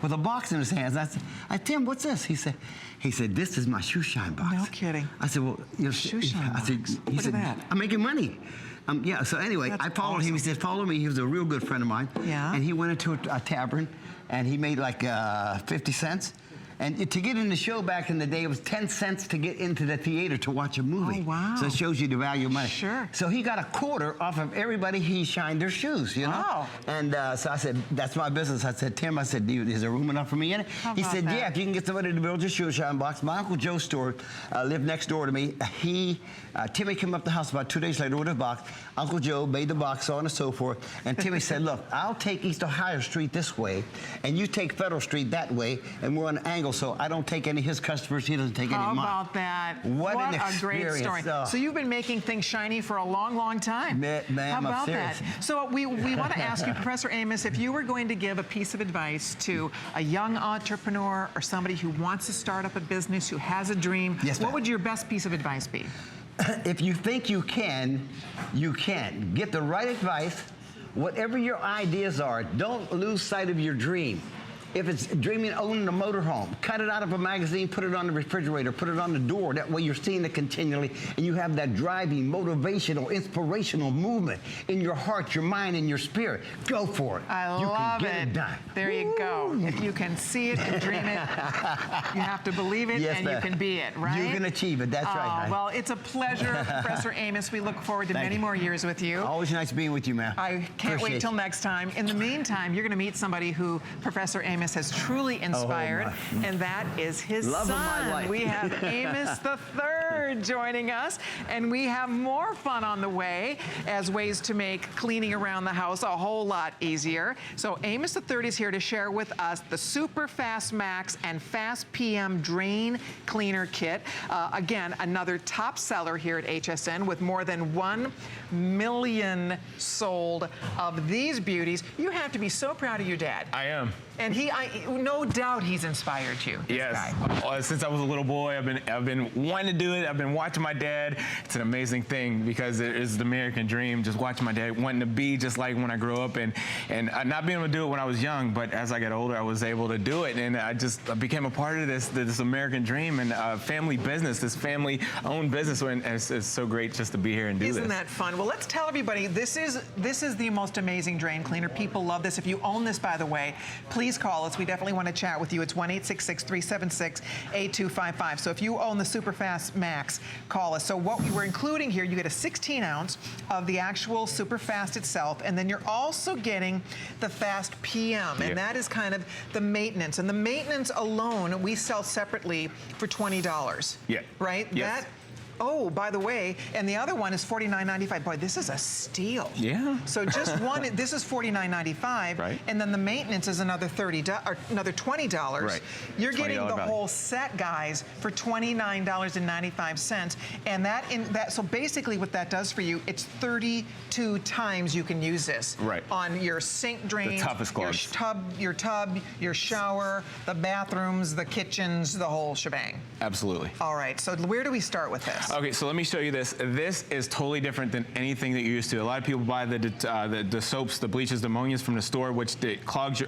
with a box in his hands. I said, Tim, what's this? He said, this is my shoe shine box. No kidding. I said, well, shoe shine box. He said, I'm making money. Yeah, so anyway, That's I followed him. He said, follow me. He was a real good friend of mine. Yeah. And he went into a tavern, and he made like 50 cents. And to get in the show back in the day, it was 10 cents to get into the theater to watch a movie. Oh, wow. So it shows you the value of money. Sure. So he got a quarter off of everybody he shined their shoes, you know? Oh. And so I said, that's my business. I said, Tim, is there room enough for me in it? He said, yeah, if you can get somebody to build your shoe shine box. My Uncle Joe's store lived next door to me. Timmy came up the house about 2 days later with a box. Uncle Joe made the box, so on and so forth. And Timmy said, look, I'll take East Ohio Street this way, and you take Federal Street that way, and we're on an angle, so I don't take any of his customers, he doesn't take any of mine. How about that? What an a great story. So you've been making things shiny for a long, long time. Ma'am, how about that? So we want to ask you, Professor Amos, if you were going to give a piece of advice to a young entrepreneur or somebody who wants to start up a business, who has a dream, what would your best piece of advice be? If you think you can, you can. Get the right advice. Whatever your ideas are, don't lose sight of your dream. If it's dreaming of owning a motorhome, cut it out of a magazine, put it on the refrigerator, put it on the door. That way you're seeing it continually, and you have that driving, motivational, inspirational movement in your heart, your mind, and your spirit. Go for it. I love it. You can get it done. There you go. If you can see it and dream it, you have to believe it, and you can be it, right? You can achieve it. That's right. Well, it's a pleasure, Professor Amos. We look forward to many more years with you. Always nice being with you, ma'am. I can't wait till next time. In the meantime, you're going to meet somebody who Professor Amos has truly inspired, and that is his Love son. of my life. We have Amos the Third joining us, and we have more fun on the way as ways to make cleaning around the house a whole lot easier. So Amos the Third is here to share with us the Super Fast Max and Fast PM Drain Cleaner Kit. Again, another top seller here at HSN with more than 1 million sold of these beauties. You have to be so proud of your dad. I am. And no doubt he's inspired you. Yes. Since I was a little boy, I've been wanting to do it. I've been watching my dad. It's an amazing thing because it is the American dream. Just watching my dad wanting to be just like when I grew up, and not being able to do it when I was young, but as I got older, I was able to do it, and I became a part of this American dream and family business, this family-owned business, and it's so great just to be here and do this. Isn't that fun? Well, let's tell everybody this is the most amazing drain cleaner. People love this. If you own this, by the way, please call us. We definitely want to chat with you. It's 1-866-376-8255. So if you own the Super Fast Max, call us. So what we're including here, you get a 16 ounce of the actual Super Fast itself, and then you're also getting the Fast PM, and that is kind of the maintenance. And the maintenance alone, we sell separately for $20. Yeah. Right? Yes. Oh, by the way, and the other one is $49.95. Boy, this is a steal. Yeah. So just one, this is $49.95, right? And then the maintenance is another $20. Right. You're getting the whole set, guys, for $29.95, and so basically what that does for you, it's 32 times you can use this. Right. On your sink drain, the toughest clogs. your tub, your shower, the bathrooms, the kitchens, the whole shebang. Absolutely. All right. So where do we start with this? Okay, so let me show you this. This is totally different than anything that you're used to. A lot of people buy the soaps, the bleaches, the ammonias from the store, which clogs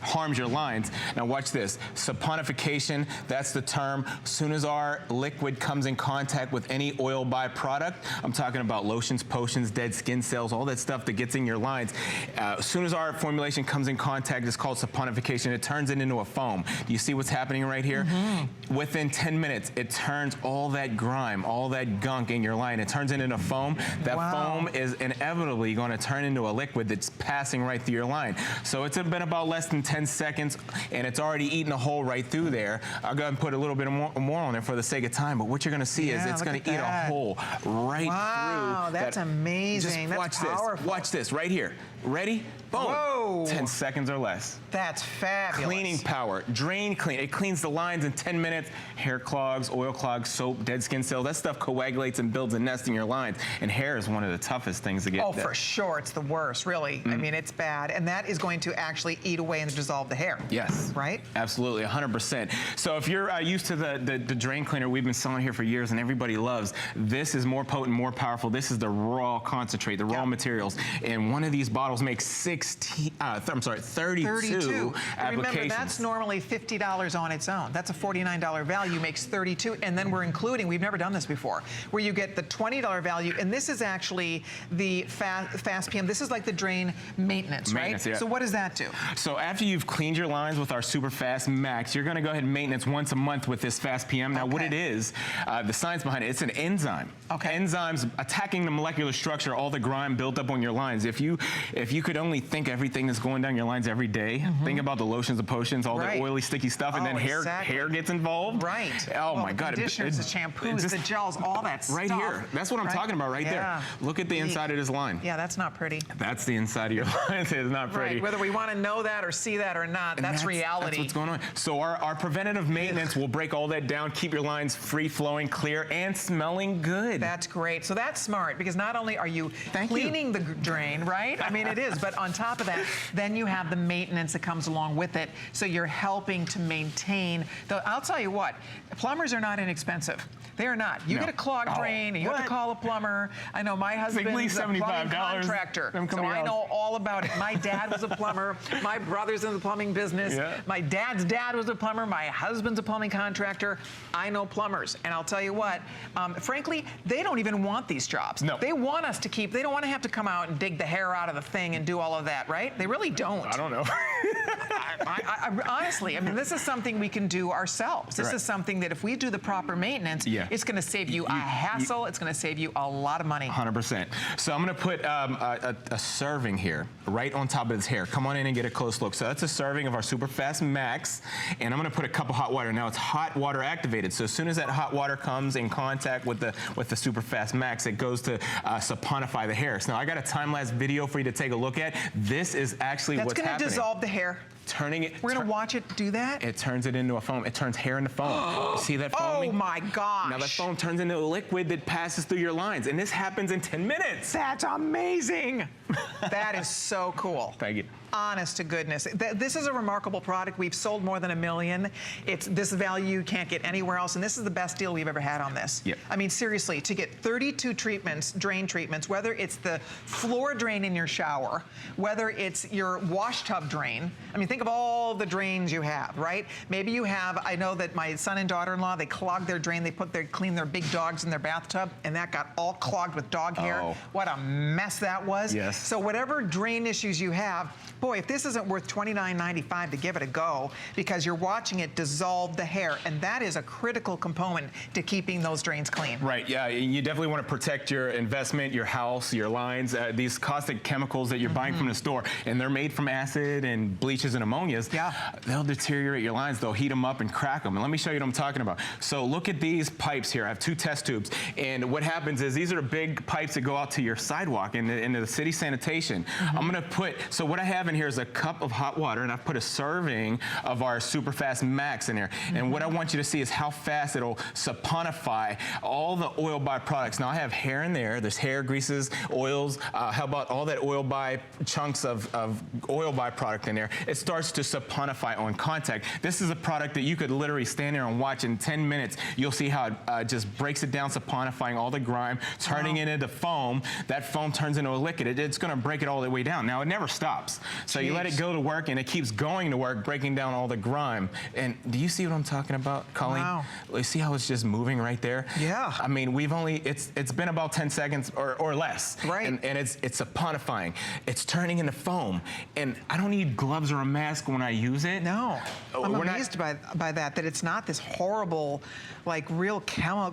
harms your lines. Now watch this. Saponification, that's the term. As soon as our liquid comes in contact with any oil byproduct, I'm talking about lotions, potions, dead skin cells, all that stuff that gets in your lines. As soon as our formulation comes in contact, it's called saponification. It turns it into a foam. Do you see what's happening right here? Mm-hmm. Within 10 minutes, it turns all that grime, all that gunk in your line, it turns it into foam. That foam is inevitably going to turn into a liquid that's passing right through your line. So it's been about less than 10 seconds, and it's already eaten a hole right through there. I'll go ahead and put a little bit more on there for the sake of time, but what you're going to see is it's going to eat a hole right through. Wow, that's amazing. Just watch powerful. this. Watch this right here. Ready? Boom. Whoa. 10 seconds or less. That's fabulous. Cleaning power. Drain clean. It cleans the lines in 10 minutes. Hair clogs, oil clogs, soap, dead skin cells. That stuff coagulates and builds a nest in your lines. And hair is one of the toughest things to get. Oh, for sure. It's the worst, really. I mean, it's bad. And that is going to actually eat away and dissolve the hair. Yes. Right? Absolutely, 100%. So if you're used to the drain cleaner we've been selling here for years and everybody loves, this is more potent, more powerful. This is the raw concentrate, the raw materials. And one of these bottles makes 6 32 And remember, applications. that's normally $50 on its own. That's a $49 value, makes 32, and then we're including, we've never done this before, where you get the $20 value, and this is actually the fast PM. This is like the drain maintenance, right? Yeah. So what does that do? So after you've cleaned your lines with our Super Fast Max, you're gonna go ahead and maintenance once a month with this Fast PM. Now what it is, the science behind it, it's an enzyme. Enzymes attacking the molecular structure, all the grime built up on your lines. If you could only think everything that's going down your lines every day, think about the lotions, the potions, all the oily, sticky stuff, and then hair gets involved. Right. Oh my God. The conditioners, the shampoos, the gels, all that stuff. Right here. That's what I'm talking about right there. Look at the inside of this line. Yeah, that's not pretty. That's the inside of your lines. It's not pretty. Right. Whether we want to know that or see that or not, that's reality. That's what's going on. So our preventative maintenance will break all that down, keep your lines free flowing, clear, and smelling good. That's great. So that's smart, because not only are you cleaning the drain, right? I mean, it is, but on top of that, then you have the maintenance that comes along with it. So you're helping to maintain. I'll tell you what, plumbers are not inexpensive. They are not. You get a clogged drain, and you have to call a plumber. I know my husband's a plumbing contractor, so I know all about it. My dad was a plumber. My brother's in the plumbing business. My dad's dad was a plumber. My husband's a plumbing contractor. I know plumbers, and I'll tell you what, frankly, they don't even want these jobs. No. They want us to keep, they don't want to have to come out and dig the hair out of the thing and do all of that, right? They really don't. I don't know. Honestly, I mean, this is something we can do ourselves. This is something that if we do the proper maintenance, it's going to save you a hassle. It's going to save you a lot of money. 100%. So I'm going to put a serving here right on top of this hair. Come on in and get a close look. So that's a serving of our Super Fast Max, and I'm going to put a cup of hot water. Now it's hot water activated. So as soon as that hot water comes in contact with the Super Fast Max, it goes to saponify the hair. So now I got a time-lapse video for you to take a look at. This is actually what's happening. That's going to dissolve the hair. We're going to watch it do that? It turns it into a foam. It turns hair into foam. See that foaming? Oh my gosh. Now that foam turns into a liquid that passes through your lines, and this happens in 10 minutes. That's amazing. That is so cool. Thank you. Honest to goodness. This is a remarkable product. We've sold more than 1 million. It's this value you can't get anywhere else, and this is the best deal we've ever had on this. I mean, seriously, to get 32 treatments, drain treatments, whether it's the floor drain in your shower, whether it's your wash tub drain. I mean, think of all the drains you have, right? Maybe you have, I know that my son and daughter-in-law, they clogged their drain, they clean their big dogs in their bathtub, and that got all clogged with dog hair. What a mess that was. So whatever drain issues you have, boy, if this isn't worth $29.95 to give it a go, because you're watching it dissolve the hair, and that is a critical component to keeping those drains clean. Right, yeah, you definitely want to protect your investment, your house, your lines, these caustic chemicals that you're buying from the store, and they're made from acid and bleaches and ammonias. They'll deteriorate your lines, they'll heat them up and crack them, and let me show you what I'm talking about. So look at these pipes here. I have 2 test tubes, and what happens is these are big pipes that go out to your sidewalk into the city sanitation. I'm going to put, so what I have in here is a cup of hot water, and I've put a serving of our Super Fast Max in there. And what I want you to see is how fast it'll saponify all the oil byproducts. Now I have hair in there. There's hair, greases, oils. How about all that oil chunks of oil byproduct in there? It starts to saponify on contact. This is a product that you could literally stand there and watch in 10 minutes. You'll see how it just breaks it down, saponifying all the grime, turning it into foam. That foam turns into a liquid. It's going to break it all the way down. Now it never stops. So you let it go to work, and it keeps going to work, breaking down all the grime. And do you see what I'm talking about, Colleen? You see how it's just moving right there? I mean, it's been about 10 seconds or less. And it's saponifying. It's turning into foam. And I don't need gloves or a mask when I use it. I'm amazed by that it's not this horrible, like real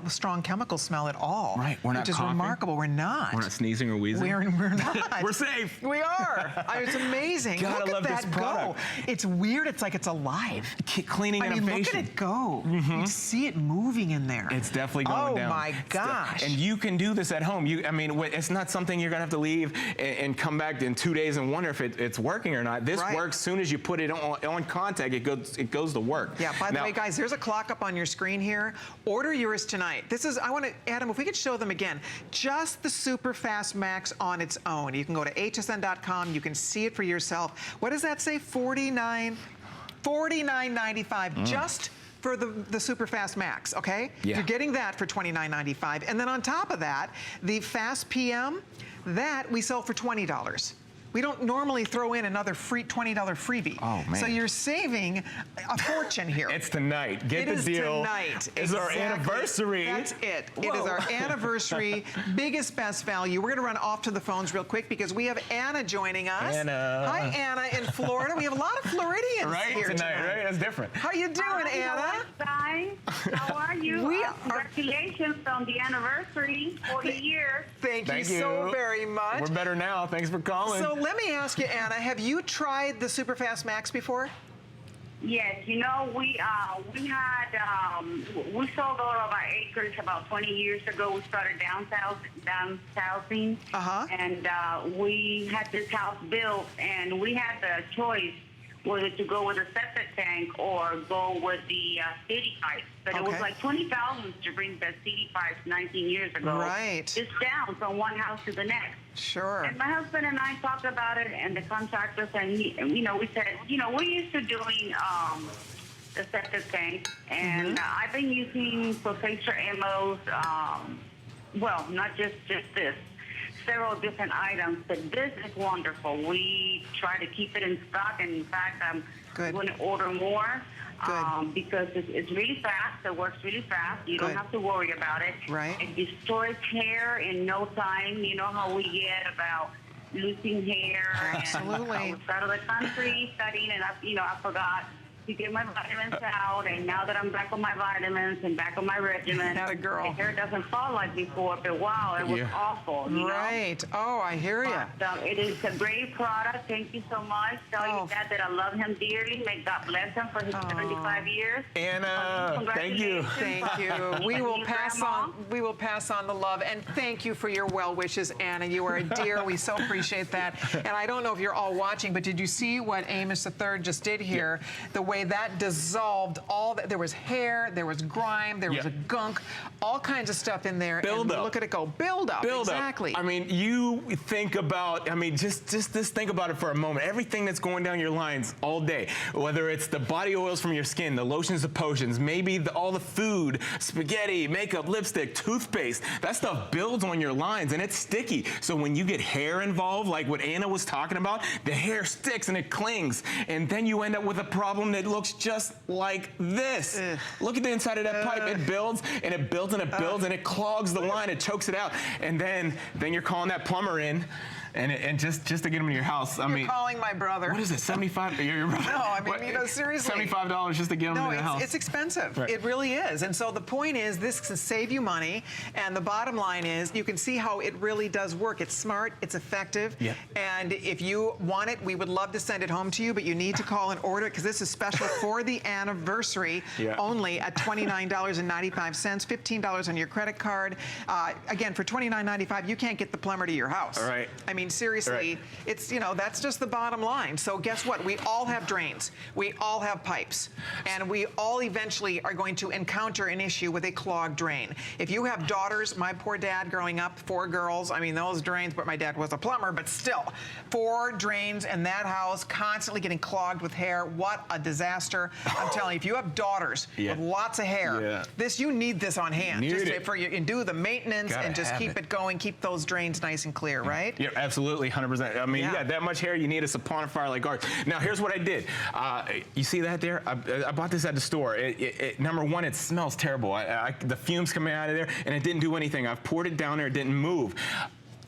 strong chemical smell at all. We're not which is coughing. Remarkable. We're not. We're not sneezing or wheezing. We're not. We're safe. We are. It's amazing. Gotta love this product. It's weird. It's like it's alive. Cleaning innovation. Look at it go. You see it moving in there. It's definitely going down. Oh my gosh. And you can do this at home. I mean, it's not something you're gonna have to leave and come back in 2 days and wonder if it's working or not. This works. Soon as you put it on contact, it goes to work. By the way, guys, there's a clock up on your screen here. Order yours tonight. I want to, Adam, if we could show them again, just the Super Fast Max on its own. You can go to hsn.com. You can see it for yourself. What does that say? $49.95 just for the Super Fast Max, okay? You're getting that for $29.95. And then on top of that, the Fast PM, that we sell for $20. we don't normally throw in another free $20 freebie. Oh, man. So you're saving a fortune here. It's tonight. Get the deal. Tonight. It's our anniversary. That's it. Whoa. It is our anniversary, biggest, best value. We're going to run off to the phones real quick because we have Anna joining us. Anna. Hi, Anna in Florida. We have a lot of Floridians Right, here tonight, right? That's different. How you doing, Anna? Hi, how are you? We are- Congratulations on the anniversary, 40 years. Thank you Thank so you. very much. We're better now. Thanks for calling. So let me ask you, Anna, have you tried the Superfast Max before? Yes, you know, we sold all of our acres about 20 years ago. We started downsizing, and we had this house built, and we had the choice whether to go with a septic tank or go with the city pipes. But it was like $20,000 to bring the city pipes 19 years ago. Right. Just down from one house to the next. Sure. And my husband and I talked about it, and the contractors, and we said, we're used to doing the septic tank, and I've been using Professor Amos, well, not just this, several different items, but this is wonderful. We try to keep it in stock, and in fact, I'm going to order more. Because it's really fast. It works really fast. You don't have to worry about it. Right. It destroys hair in no time. You know how we get about losing hair. Absolutely. And I was out of the country studying, and I forgot to get my vitamins out. And now that I'm back on my vitamins and back on my regimen, Atta girl. my hair doesn't fall like before. But wow, it was awful. You know? Right. Oh, I hear you. But, it is a great product. Thank you so much. Tell your dad that I love him dearly. May God bless him for his 75 years. Anna, thank you. Thank you. We will pass on the love, and thank you for your well wishes, Anna. You are a dear. We so appreciate that. And I don't know if you're all watching, but did you see what Amos III just did here? The way that dissolved all that. There was hair, there was grime, there was a gunk, all kinds of stuff in there. Build up. Look at it go. Build up. Exactly. I mean, you think about, just think about it for a moment. Everything that's going down your lines all day, whether it's the body oils from your skin, the lotions, the potions, maybe all the food, spaghetti, makeup, lipstick, toothpaste, that stuff builds on your lines and it's sticky. So when you get hair involved, like what Anna was talking about, the hair sticks and it clings. And then you end up with a problem that looks just like this. Look at the inside of that pipe. It builds and it builds and it builds and it clogs the line. It chokes it out. And then you're calling that plumber in. And just to get them to your house, You're calling my brother. What is it, 75? Your brother? No, I mean, seriously. $75 just to get them to the house. It's expensive. Right. It really is. And so the point is, this can save you money. And the bottom line is, you can see how it really does work. It's smart. It's effective. Yep. And if you want it, we would love to send it home to you. But you need to call and order it because this is special for the anniversary only at $29.95, $15 on your credit card. Again, for $29.95, you can't get the plumber to your house. All right. I mean, seriously, it's, that's just the bottom line. So guess what? We all have drains. We all have pipes. And we all eventually are going to encounter an issue with a clogged drain. If you have daughters, my poor dad growing up, 4 girls, I mean, those drains, but my dad was a plumber, but still, 4 drains in that house constantly getting clogged with hair. What a disaster. I'm telling you, if you have daughters with lots of hair, you need this on hand. For you and do the maintenance and just keep it going, keep those drains nice and clear, right? Yeah, absolutely, 100%. I mean, you got that much hair, you need a saponifier like ours. Now, here's what I did. You see that there? I bought this at the store. Number one, it smells terrible. The fumes coming out of there, and it didn't do anything. I've poured it down there, it didn't move.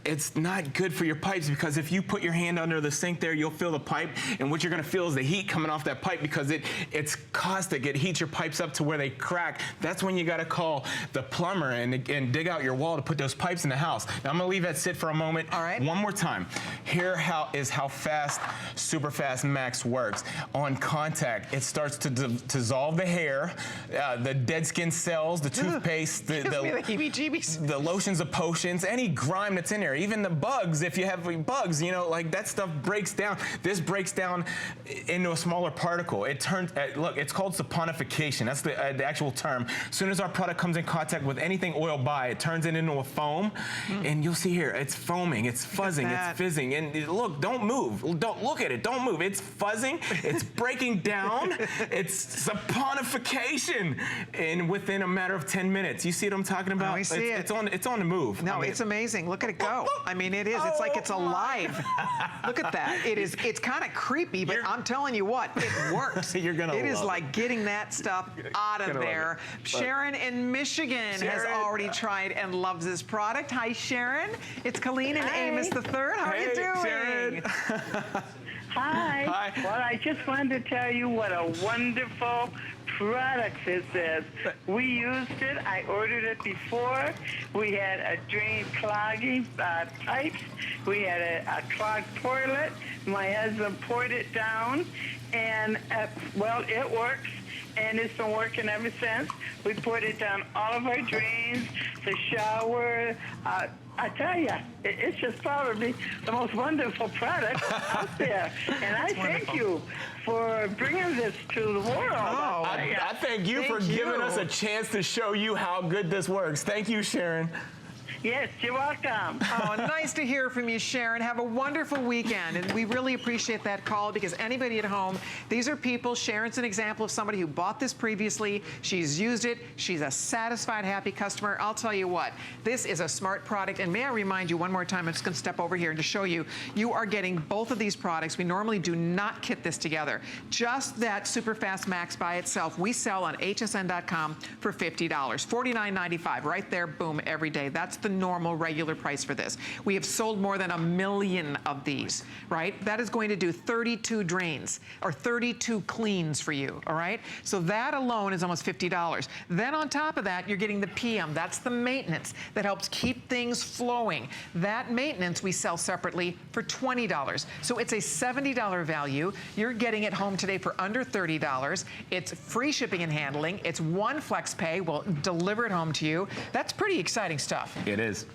It's not good for your pipes because if you put your hand under the sink there, you'll feel the pipe, and what you're going to feel is the heat coming off that pipe because it's caustic. It heats your pipes up to where they crack. That's when you got to call the plumber and dig out your wall to put those pipes in the house. Now I'm going to leave that sit for a moment. All right. One more time. Here is how fast Superfast Max works. On contact, it starts to dissolve the hair, the dead skin cells, the toothpaste, the heebie-jeebies. The lotions, the potions, any grime that's in there. Even the bugs, if you have bugs, like that stuff breaks down. This breaks down into a smaller particle. It turns, look, it's called saponification. That's the actual term. As soon as our product comes in contact with anything oil by, it turns it into a foam. And you'll see here, it's foaming, it's fuzzing, it's fizzing. And look, don't move. Don't look at it, don't move. It's fuzzing, it's breaking down. It's saponification. And within a matter of 10 minutes, you see what I'm talking about? I see it. It's on the move. No, it's amazing. Look at it go. go. I mean, it is. It's like it's alive. Look at that. It is. It's kind of creepy, but I'm telling you what, it works. You're gonna It is love like getting that stuff out of there. Sharon in Michigan has already tried and loves this product. Hi, Sharon. It's Colleen and Amos the Third. How are you doing? Sharon. Hi. Hi. Well, I just wanted to tell you what a wonderful product this is. We used it. I ordered it before. We had a drain clogging pipes. We had a clogged toilet. My husband poured it down, and well, it works. And it's been working ever since. We poured it down all of our drains, the shower. I tell you, it's just probably the most wonderful product out there. And I thank you for bringing this to the world. Oh, I thank you for giving us a chance to show you how good this works. Thank you, Sharon. Yes, you're welcome. Oh, nice to hear from you, Sharon. Have a wonderful weekend. And we really appreciate that call because anybody at home, these are people. Sharon's an example of somebody who bought this previously. She's used it. She's a satisfied, happy customer. I'll tell you what, this is a smart product. And may I remind you one more time, I'm just going to step over here and to show you, you are getting both of these products. We normally do not kit this together. Just that Superfast Max by itself, we sell on hsn.com for $50. $49.95 right there, boom, every day. That's the normal regular price for this. We have sold more than 1 million of these, right? That is going to do 32 drains or 32 cleans for you, all right? So that alone is almost $50. Then on top of that, you're getting the PM. That's the maintenance that helps keep things flowing. That maintenance we sell separately for $20. So it's a $70 value. You're getting it home today for under $30. It's free shipping and handling. It's one flex pay. We'll deliver it home to you. That's pretty exciting stuff. It is.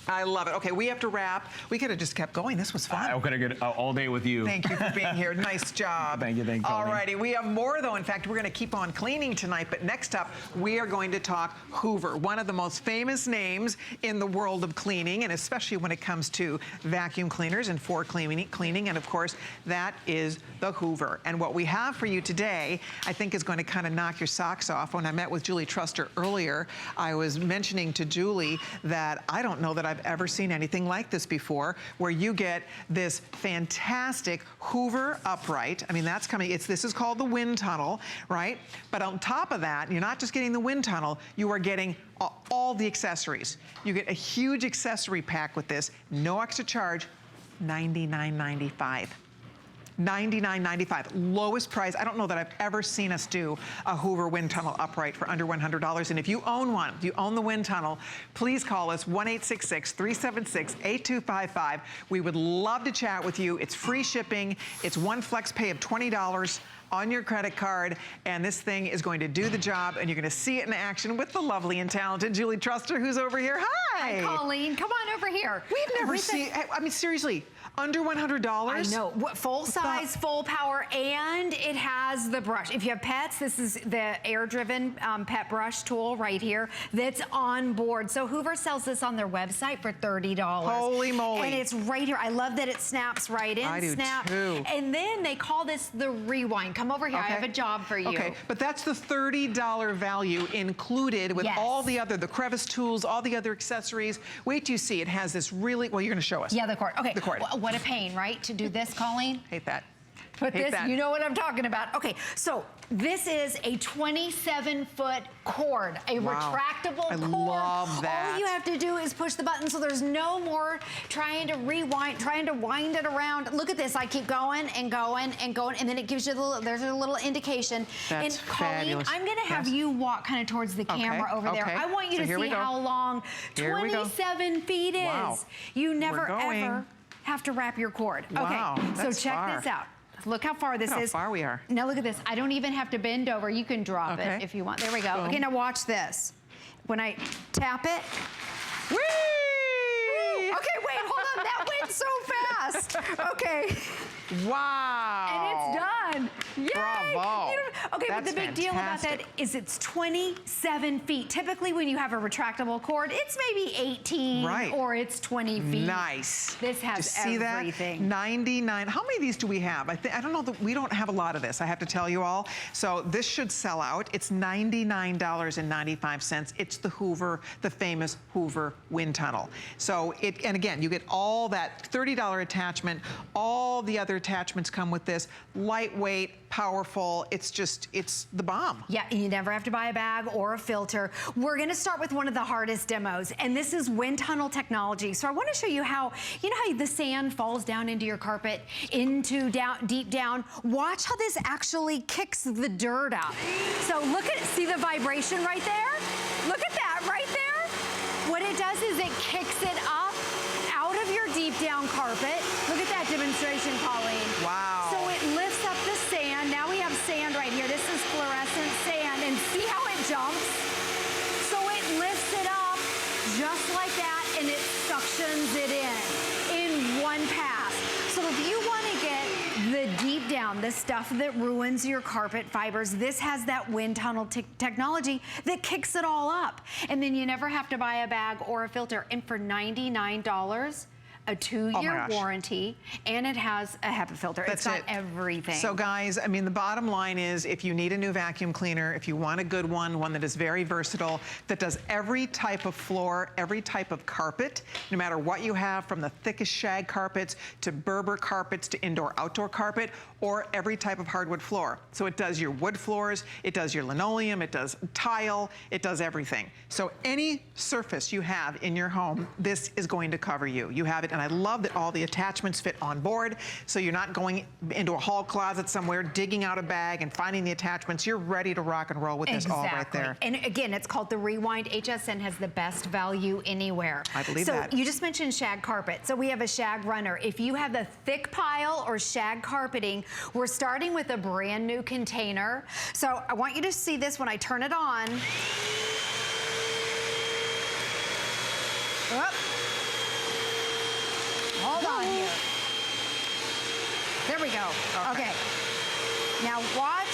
I love it. Okay, we have to wrap. We could have just kept going. This was fun. I'm gonna get all day with you. Thank you for being here. Nice job. Thank you. All righty, we have more though. In fact, we're going to keep on cleaning tonight. But next up, we are going to talk Hoover, one of the most famous names in the world of cleaning, and especially when it comes to vacuum cleaners and floor cleaning. And of course, that is the Hoover. And what we have for you today, I think, is going to kind of knock your socks off. When I met with Julie Truster earlier, I was mentioning to Julie that I don't know that I've ever seen anything like this before, where you get this fantastic Hoover upright. I mean, that's coming. This is called the wind tunnel, right? But on top of that, you're not just getting the wind tunnel, you are getting all the accessories. You get a huge accessory pack with this, no extra charge, $99.95. $99.95, lowest price. I don't know that I've ever seen us do a Hoover wind tunnel upright for under $100. And if you own one, if you own the wind tunnel, please call us 1-866-376-8255. We would love to chat with you. It's free shipping. It's one flex pay of $20 on your credit card, and this thing is going to do the job, and you're going to see it in action with the lovely and talented Julie Truster, who's over here. Hi. Hi, Colleen. Come on over here. We've never seen, I mean, seriously, under $100? I know. Full size, full power, and it has the brush. If you have pets, this is the air-driven pet brush tool right here that's on board. So Hoover sells this on their website for $30. Holy moly. And it's right here. I love that it snaps right in. I do too. And then they call this the rewind. Come over here. Okay. I have a job for you. Okay, but that's the $30 value included with all the other, the crevice tools, all the other accessories. Wait till you see. It has this really, well, you're going to show us. Yeah, the cord. Okay. The cord. What a pain, right? To do this, Colleen? Hate that. But this, you know what I'm talking about. Okay, so this is a 27-foot cord, a retractable cord. I love that. All you have to do is push the button, so there's no more trying to rewind, trying to wind it around. Look at this. I keep going and going and going, and then it gives you there's a little indication. That's and Colleen, fabulous. I'm going to have you walk kind of towards the camera over there. I want you to see how long 27 feet is. Wow. You never ever have to wrap your cord. Wow, okay, so check this out. Look how far this is. How far we are. Now look at this. I don't even have to bend over. You can drop it if you want. There we go. Boom. Okay, now watch this. When I tap it. Whee! Okay, wait, hold on. That went so fast. Okay. Wow. And it's done. Yay! Bravo. Okay, but That's the big deal about that fantastic. is it's 27 feet. Typically, when you have a retractable cord, it's maybe 18 Right. or it's 20 feet. Nice. This has Just see everything. that? 99. How many of these do we have? I don't know that we don't have a lot of this, I have to tell you all. So this should sell out. It's $99.95. It's the Hoover, the famous Hoover wind tunnel. So and again, you get all that $30 attachment. All the other attachments come with this. Lightweight, powerful. It's the bomb. Yeah, and you never have to buy a bag or a filter. We're gonna start with one of the hardest demos, and this is wind tunnel technology. So I wanna show you how, you know how the sand falls down into your carpet, deep down? Watch how this actually kicks the dirt out. So see the vibration right there? Look at that right there. What it does is it kicks it up out of your deep down carpet. Look at that demonstration, Colleen. Wow. So it lifts up the sand. Now we have sand right here. This is fluorescent sand, and see how it jumps? So it lifts it up just like that, and it suctions it in one pass. So if you want to get the deep down, the stuff that ruins your carpet fibers, this has that wind tunnel technology that kicks it all up. And then you never have to buy a bag or a filter. And for $99, a 2-year warranty, and it has a HEPA filter. It's got everything. So guys, I mean, the bottom line is if you need a new vacuum cleaner, if you want a good one that is very versatile, that does every type of floor, every type of carpet, no matter what you have, from the thickest shag carpets to Berber carpets to indoor-outdoor carpet, or every type of hardwood floor. So it does your wood floors, it does your linoleum, it does tile, it does everything. So any surface you have in your home, this is going to cover you. You have it. And I love that all the attachments fit on board, so you're not going into a hall closet somewhere, digging out a bag and finding the attachments. You're ready to rock and roll with this all right there. And again, it's called the Rewind. HSN has the best value anywhere. I believe so that. You just mentioned shag carpet. So we have a shag runner. If you have the thick pile or shag carpeting, we're starting with a brand new container. So I want you to see this when I turn it on. Whoop. Hold on here. There we go. Okay. Now watch.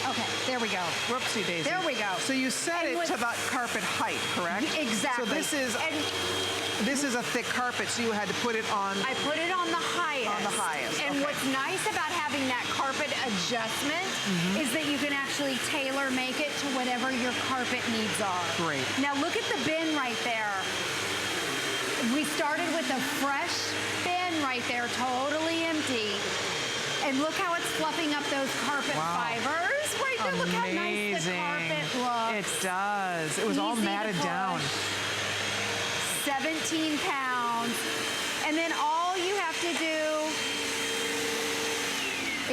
Okay, there we go. Whoopsie daisy. There we go. So you set it to the carpet height, correct? Exactly. So this is a thick carpet, so you had to put it on. I put it on the highest. On the highest. And what's nice about having that carpet adjustment is that you can actually tailor make it to whatever your carpet needs are. Great. Now look at the bin right there. We started with a fresh bin right there, totally empty. And look how it's fluffing up those carpet fibers right there. Look how nice the carpet looks. It does. It was all Easy to matted down. 17 pounds. And then all you have to do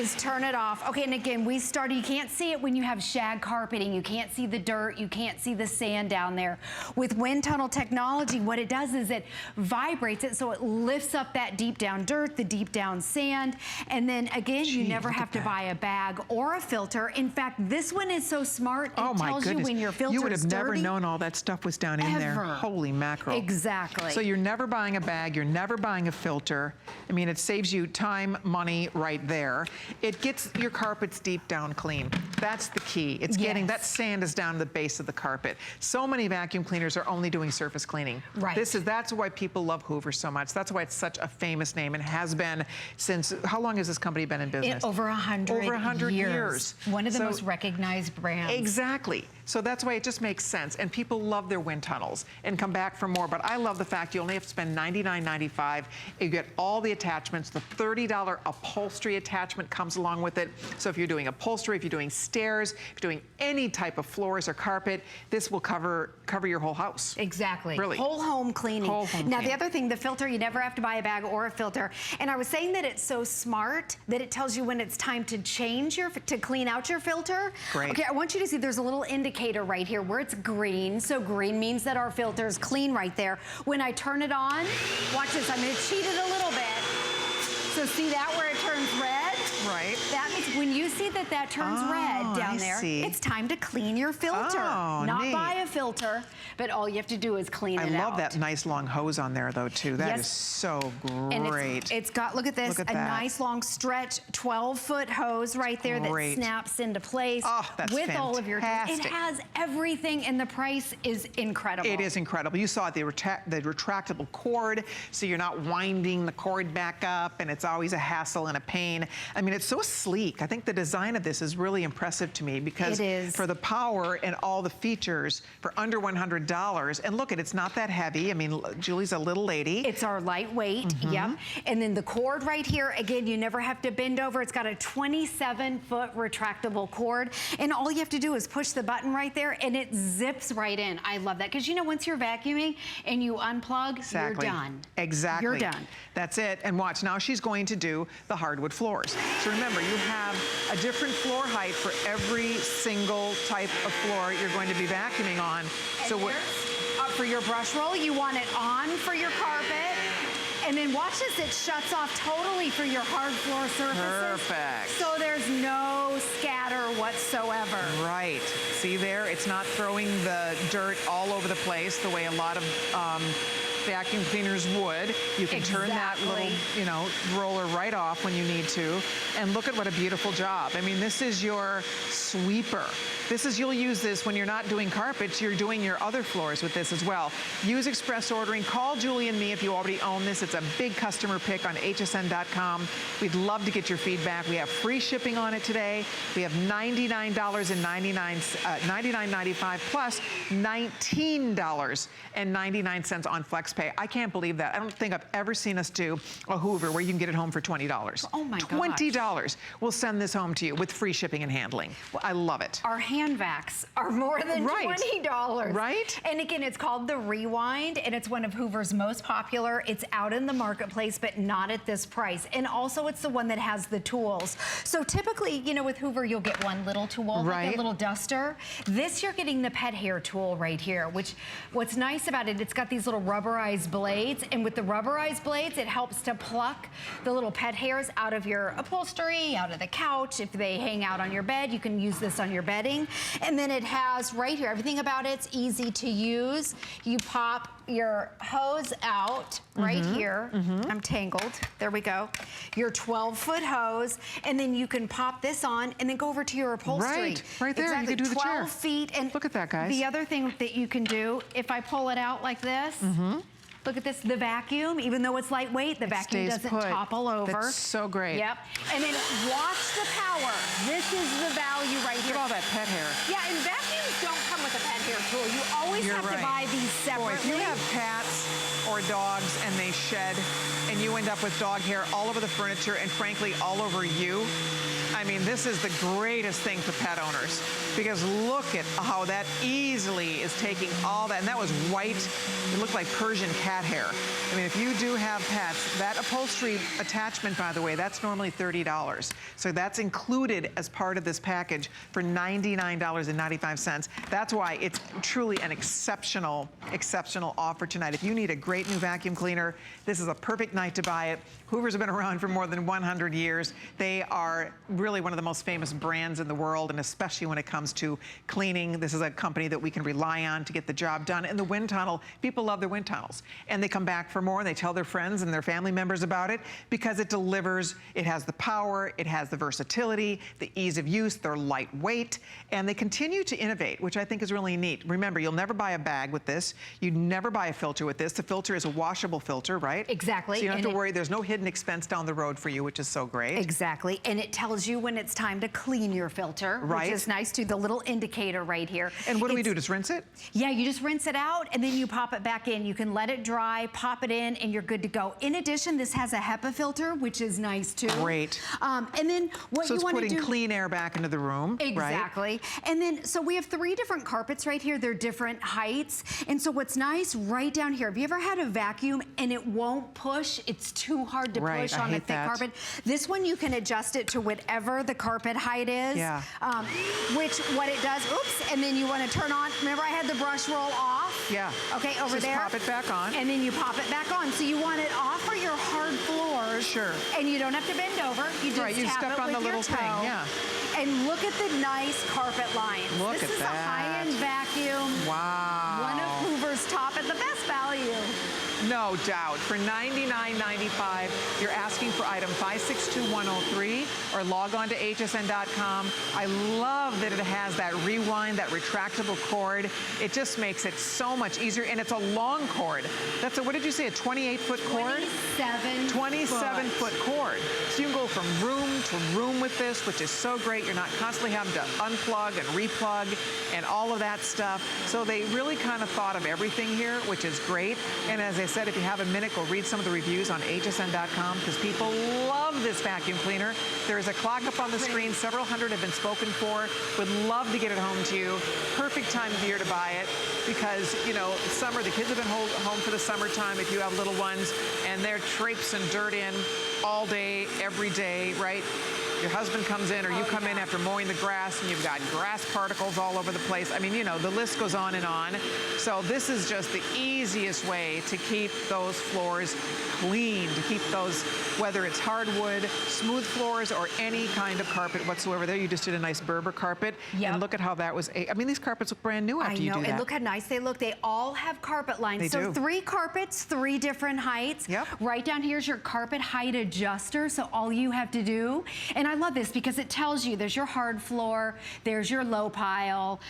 is turn it off. Okay, and again, you can't see it when you have shag carpeting. You can't see the dirt, you can't see the sand down there. With wind tunnel technology, what it does is it vibrates it, so it lifts up that deep down dirt, the deep down sand, and then again, you never have to buy a bag or a filter. In fact, this one is so smart, it tells you when your filter is dirty. You would have never known all that stuff was down in there. Holy mackerel. Exactly. So you're never buying a bag, you're never buying a filter. I mean, it saves you time, money right there. It gets your carpets deep down clean. That's the key. It's getting, that sand is down to the base of the carpet. So many vacuum cleaners are only doing surface cleaning. Right. That's why people love Hoover so much. That's why it's such a famous name and has been since, how long has this company been in business? Over 100 Over 100 years. One of the most recognized brands. Exactly. So that's why it just makes sense. And people love their wind tunnels and come back for more. But I love the fact you only have to spend $99.95. You get all the attachments. The $30 upholstery attachment comes along with it. So if you're doing upholstery, if you're doing stairs, if you're doing any type of floors or carpet, this will cover your whole house. Exactly. Really. Whole home cleaning. Whole home now, cleaning. the other thing, the filter, you never have to buy a bag or a filter. And I was saying that it's so smart that it tells you when it's time to to clean out your filter. Great. Okay, I want you to see there's a little indicator right here where it's green. So green means that our filter is clean right there. When I turn it on, watch this, I'm gonna cheat it a little bit. So see that where it turns red? red, Right. that means when you see that that turns red down there, it's time to clean your filter. Oh, Not neat. buy a filter, but all you have to do is clean it out. I love that nice long hose on there though too. That is so And great. it's got, look at this, Look at a that. nice long stretch 12-foot hose right there Great. that snaps into place That's with all of your tools. It fantastic. has everything and the price is incredible. It is incredible. You saw the retractable cord, so you're not winding the cord back up, and it's always a hassle and a pain. I mean, it's so sleek. I think the design of this is really impressive to me because It is. for the power and all the features for under $100, and look, it's not that heavy. I mean, Julie's a little lady. It's our lightweight, yep. And then the cord right here, again, you never have to bend over. It's got a 27-foot retractable cord, and all you have to do is push the button right there, and it zips right in. I love that, because you know, once you're vacuuming and you unplug, Exactly. you're done. Exactly. You're done. That's it. And watch, now she's going to do the hardwood floors. So remember, you have a different floor height for every single type of floor you're going to be vacuuming on. So what? For your brush roll, you want it on for your carpet. And then watch this, it shuts off totally for your hard floor surfaces. Perfect. So there's no scatter whatsoever. Right. See there? It's not throwing the dirt all over the place the way a lot of vacuum cleaners would. You can turn that little, you know, roller right off when you need to. And look at what a beautiful job. I mean, this is your sweeper. This is, you'll use this when you're not doing carpets, you're doing your other floors with this as well. Use express ordering. Call Julie and me if you already own this. It's a big customer pick on hsn.com. We'd love to get your feedback. We have free shipping on it today. We have $99.95 plus $19.99 on FlexPay. I can't believe that. I don't think I've ever seen us do a Hoover where you can get it home for $20. Oh my gosh. $20. We'll send this home to you with free shipping and handling. I love it. Our hand vacs are more than $20. Right. And again, it's called the Rewind, and it's one of Hoover's most popular. It's out in the marketplace, but not at this price. And also, it's the one that has the tools. So typically, you know, with Hoover, you'll get one little tool, like a little duster. This, you're getting the pet hair tool right here, which what's nice about it, it's got these little rubberized blades, and with the rubberized blades, it helps to pluck the little pet hairs out of your upholstery, out of the couch. If they hang out on your bed, you can use this on your bedding. And then it has right here, everything about it's easy to use. You pop your hose out right here. I'm tangled. There we go. Your 12-foot hose, and then you can pop this on and then go over to your upholstery. Right there. Exactly. You can do the 12 chair. feet. And look at that, guys. The other thing that you can do, if I pull it out like this, look at this, the vacuum, even though it's lightweight, the vacuum doesn't topple over. That's so great. Yep. And then watch the power. This is the value right here. Look at all that pet hair. Yeah, and vacuums don't come with a pet hair tool. You always have to buy these separately. Boy, if you have cats or dogs and they shed and you end up with dog hair all over the furniture and frankly all over you, I mean, this is the greatest thing for pet owners, because look at how that easily is taking all that, and that was white, it looked like Persian cat hair. I mean, if you do have pets, that upholstery attachment, by the way, that's normally $30. So that's included as part of this package for $99.95. That's why it's truly an exceptional offer tonight. If you need a great new vacuum cleaner, this is a perfect night to buy it. Hoover's been around for more than 100 years. They are really one of the most famous brands in the world, and especially when it comes to cleaning. This is a company that we can rely on to get the job done. And the wind tunnel, people love their wind tunnels. And they come back for more, and they tell their friends and their family members about it because it delivers. It has the power, it has the versatility, the ease of use, they're lightweight, and they continue to innovate, which I think is really neat. Remember, you'll never buy a bag with this. You'd never buy a filter with this. The filter is a washable filter, right? Exactly. So you don't have to worry. There's no hidden expense down the road for you, which is so great. Exactly. And it tells you when it's time to clean your filter, which is nice too, the little indicator right here. And what do we do? Just rinse it? Yeah, you just rinse it out and then you pop it back in. You can let it dry, pop it in, and you're good to go. In addition, this has a HEPA filter, which is nice too. Great. And then what so you want to do— it's putting clean air back into the room, exactly. Right? And then, so we have 3 different carpets right here. They're different heights. And so what's nice right down here, have you ever had a vacuum and it won't push? It's too hard to push on a thick carpet. This one, you can adjust it to whatever whatever the carpet height is. Yeah. Which, what it does, oops, and then you want to turn on, remember I had the brush roll off? Yeah. Okay, over Just there. pop it back on. And then you pop it back on. So you want it off for your hard floors. Sure. And you don't have to bend over. You just Right, you tap step it on with the your little toe. thing, yeah. And look at the nice carpet lines. Look this at is that. a high-end vacuum. Wow. One of Hoover's top at the best value. No doubt. For $99.95, you're asking for item 562103 or log on to hsn.com. I love that it has that rewind, that retractable cord. It just makes it so much easier, and it's a long cord. That's a, what did you say, a 28-foot cord? 27-foot cord. So you can go from room to room with this, which is so great. You're not constantly having to unplug and replug and all of that stuff. So they really kind of thought of everything here, which is great. And as I said, if you have a minute, go read some of the reviews on hsn.com because people love this vacuum cleaner. There is a clock up on the screen. Several hundred have been spoken for. Would love to get it home to you. Perfect time of year to buy it because, you know, summer, the kids have been home for the summertime if you have little ones, and they're traipsing dirt in all day, every day, right? Your husband comes in or you come in after mowing the grass and you've got grass particles all over the place. I mean, you know, the list goes on and on. So this is just the easiest way to keep those floors clean, to keep those, whether it's hardwood, smooth floors, or any kind of carpet whatsoever. There you just did a nice Berber carpet. Yep. And look at how that was, I mean, these carpets look brand new after you do that. And look how nice they look. They all have carpet lines. They so do. 3 carpets, 3 different heights. Yep. Right down here's your carpet height adjuster. So all you have to do, and I love this because it tells you there's your hard floor, there's your low pile.